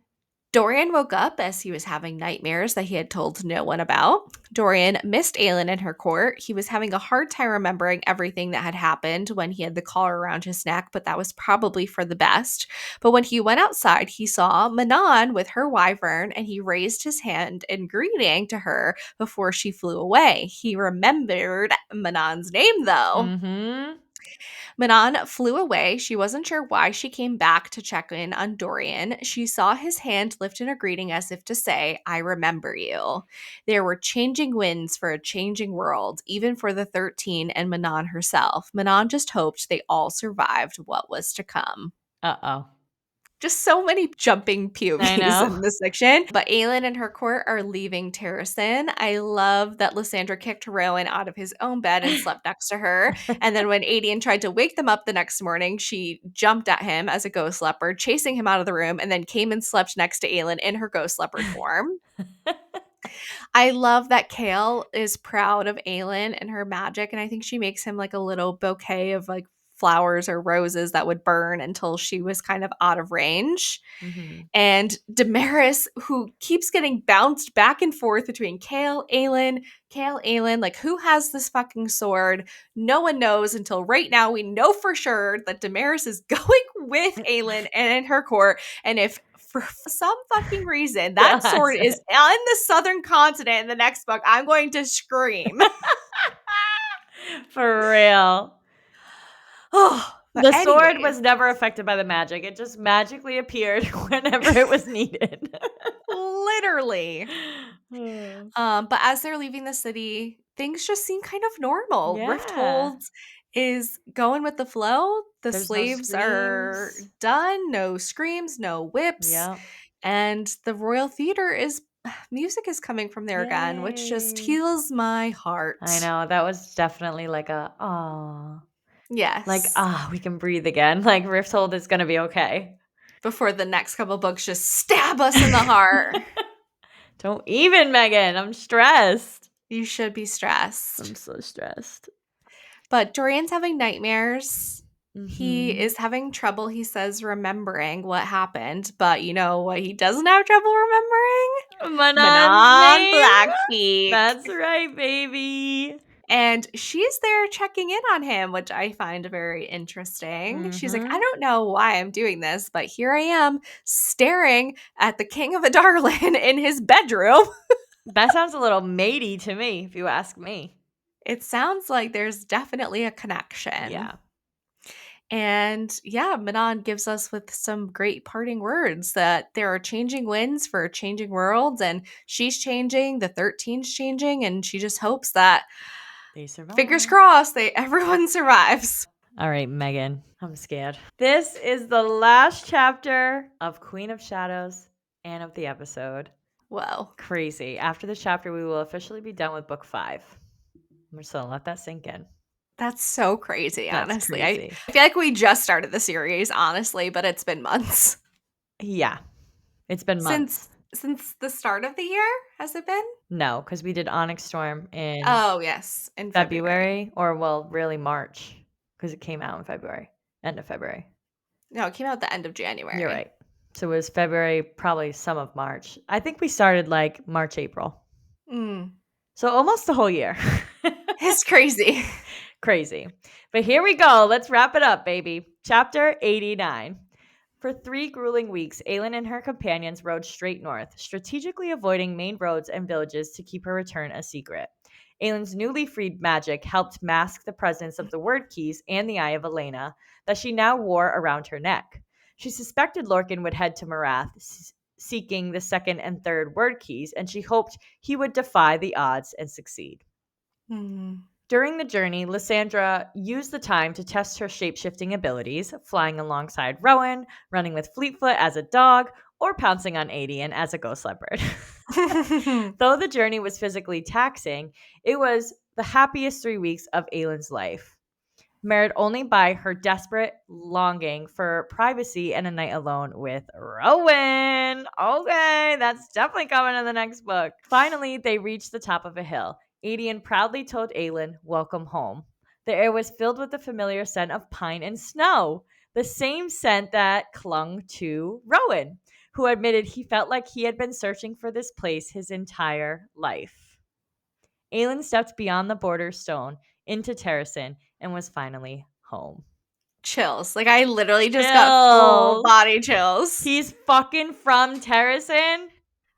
Dorian woke up as he was having nightmares that he had told no one about. Dorian missed Aelin in her court. He was having a hard time remembering everything that had happened when he had the collar around his neck, but that was probably for the best. But when he went outside, he saw Manon with her wyvern, and he raised his hand in greeting to her before she flew away. He remembered Manon's name, though. Mm-hmm. Manon flew away. She wasn't sure why she came back to check in on Dorian. She saw his hand lift in a greeting as if to say, I remember you. There were changing winds for a changing world, even for the 13 and Manon herself. Manon just hoped they all survived what was to come. Uh-oh. Just so many jumping I POVs know. in this section. But Aelin and her court are leaving Terrasen. I love that Lysandra kicked Rowan out of his own bed and slept next to her. And then when Adian tried to wake them up the next morning, she jumped at him as a ghost leopard, chasing him out of the room, and then came and slept next to Aelin in her ghost leopard form. I love that Kale is proud of Aelin and her magic, and I think she makes him like a little bouquet of like flowers or roses that would burn until she was kind of out of range. Mm-hmm. And Damaris, who keeps getting bounced back and forth between Kale, Aelin, like who has this fucking sword? No one knows until right now. We know for sure that Damaris is going with Aelin and in her court. And if for some fucking reason that Still sword has is it. on the southern continent in the next book, I'm going to scream. For real. Oh, but The sword anyways, was never affected by the magic. It just magically appeared whenever it was needed. literally. Hmm. But as they're leaving the city, things just seem kind of normal. Yeah. Rifthold is going with the flow. The There's no slaves are screams. done, no screams, no whips, Yep. and the Royal Theater is music is coming from there again, which just Yay. heals my I heart. know. That was definitely like a, ah. Like, Yes. we can breathe again. Like, Rifthold is going to be okay. Before the next couple books just stab us in the heart. Don't even, Megan. I'm stressed. You should be I'm stressed. so stressed. But Dorian's having nightmares. He Mm-hmm. is having trouble, he says, remembering what happened. But you know what he doesn't have trouble remembering? Manon's Manon name? Blackbeak. That's right, baby. And she's there checking in on him, which I find very interesting. She's like, I Mm-hmm. don't know why I'm doing this, but here I am staring at the King of Adarlan in his bedroom. That sounds a little matey to me, if you ask me. It sounds like there's definitely a connection. Yeah. And yeah, Manon gives us with some great parting words that there are changing winds for changing worlds, and she's changing, the 13's changing, and she just hopes that, They survive. fingers crossed, everyone survives. All right, Megan. I'm scared. This is the last chapter of Queen of Shadows, and of the episode. Whoa. Crazy. After this chapter, we will officially be done with book 5. I'm just gonna let that sink in. That's so crazy, That's honestly. I crazy. feel like we just started the series, honestly, but it's been months. Yeah. It's been months. Since the start of the year, has it been? No, because we did Onyx Storm in Oh, yes, in February, or well, really March, because it came out in February, end of February. No, it came out the end of January. You're right. So it was February, probably some of March. I think we started like March, April. So almost the whole year. It's crazy. Crazy. But here we go. Let's wrap it up, baby. Chapter 89. For 3 grueling weeks, Aelin and her companions rode straight north, strategically avoiding main roads and villages to keep her return a secret. Aelin's newly freed magic helped mask the presence of the word keys and the Eye of Elena that she now wore around her neck. She suspected Lorcan would head to Marath, seeking the second and third word keys, and she hoped he would defy the odds and succeed. During the journey, Lysandra used the time to test her shape-shifting abilities, flying alongside Rowan, running with Fleetfoot as a dog, or pouncing on Adian as a ghost leopard. Though the journey was physically taxing, it was the happiest 3 weeks of Aelin's life, marred only by her desperate longing for privacy and a night alone with Rowan. Okay, that's definitely coming in the next book. Finally, they reached the top of a hill. Adian proudly told Aelin, "Welcome home." The air was filled with the familiar scent of pine and snow, the same scent that clung to Rowan, who admitted he felt like he had been searching for this place his entire life. Aelin stepped beyond the border stone into Terrasen and was finally home. Chills. Like, I literally just got full body chills. He's fucking from Terrasen?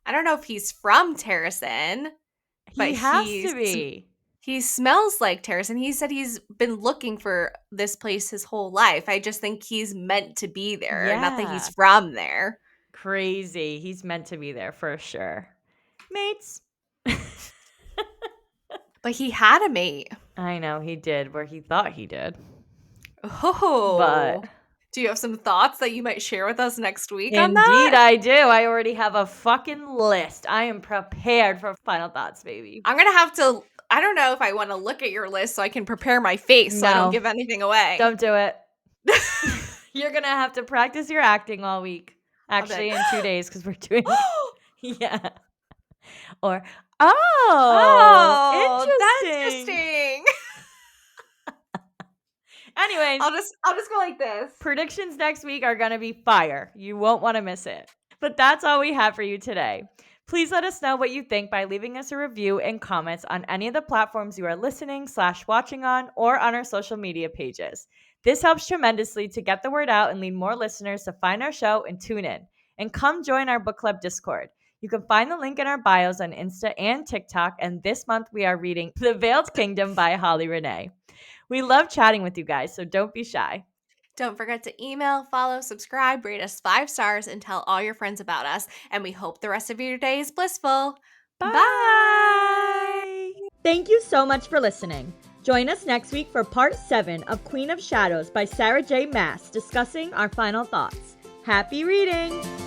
I don't know if he's from Terrasen, but he has to be. He smells like Terrasen. He said he's been looking for this place his whole life. I just think he's meant to be there, not that he's from there. Crazy. He's meant to be there for sure. Mates. But he had a mate. I know, he did, where he thought he did. Oh. But do you have some thoughts that you might share with us next week on that? Indeed, I do. I already have a fucking list. I am prepared for final thoughts, baby. I'm going to have to, I don't know if I want to look at your list so I can prepare my face so I don't give anything away. Don't do it. You're going to have to practice your acting all week. Actually, in 2 days, because we're doing yeah. Or, interesting. That's interesting. Anyways, I'll just go like this. Predictions next week are going to be fire. You won't want to miss it. But that's all we have for you today. Please let us know what you think by leaving us a review and comments on any of the platforms you are listening/watching on, or on our social media pages. This helps tremendously to get the word out and lead more listeners to find our show and tune in. And come join our book club Discord. You can find the link in our bios on Insta and TikTok. And this month we are reading The Veiled Kingdom by Holly Renee. We love chatting with you guys, so don't be shy. Don't forget to email, follow, subscribe, rate us 5 stars, and tell all your friends about us. And we hope the rest of your day is blissful. Bye! Thank you so much for listening. Join us next week for part 7 of Queen of Shadows by Sarah J. Maas, discussing our final thoughts. Happy reading!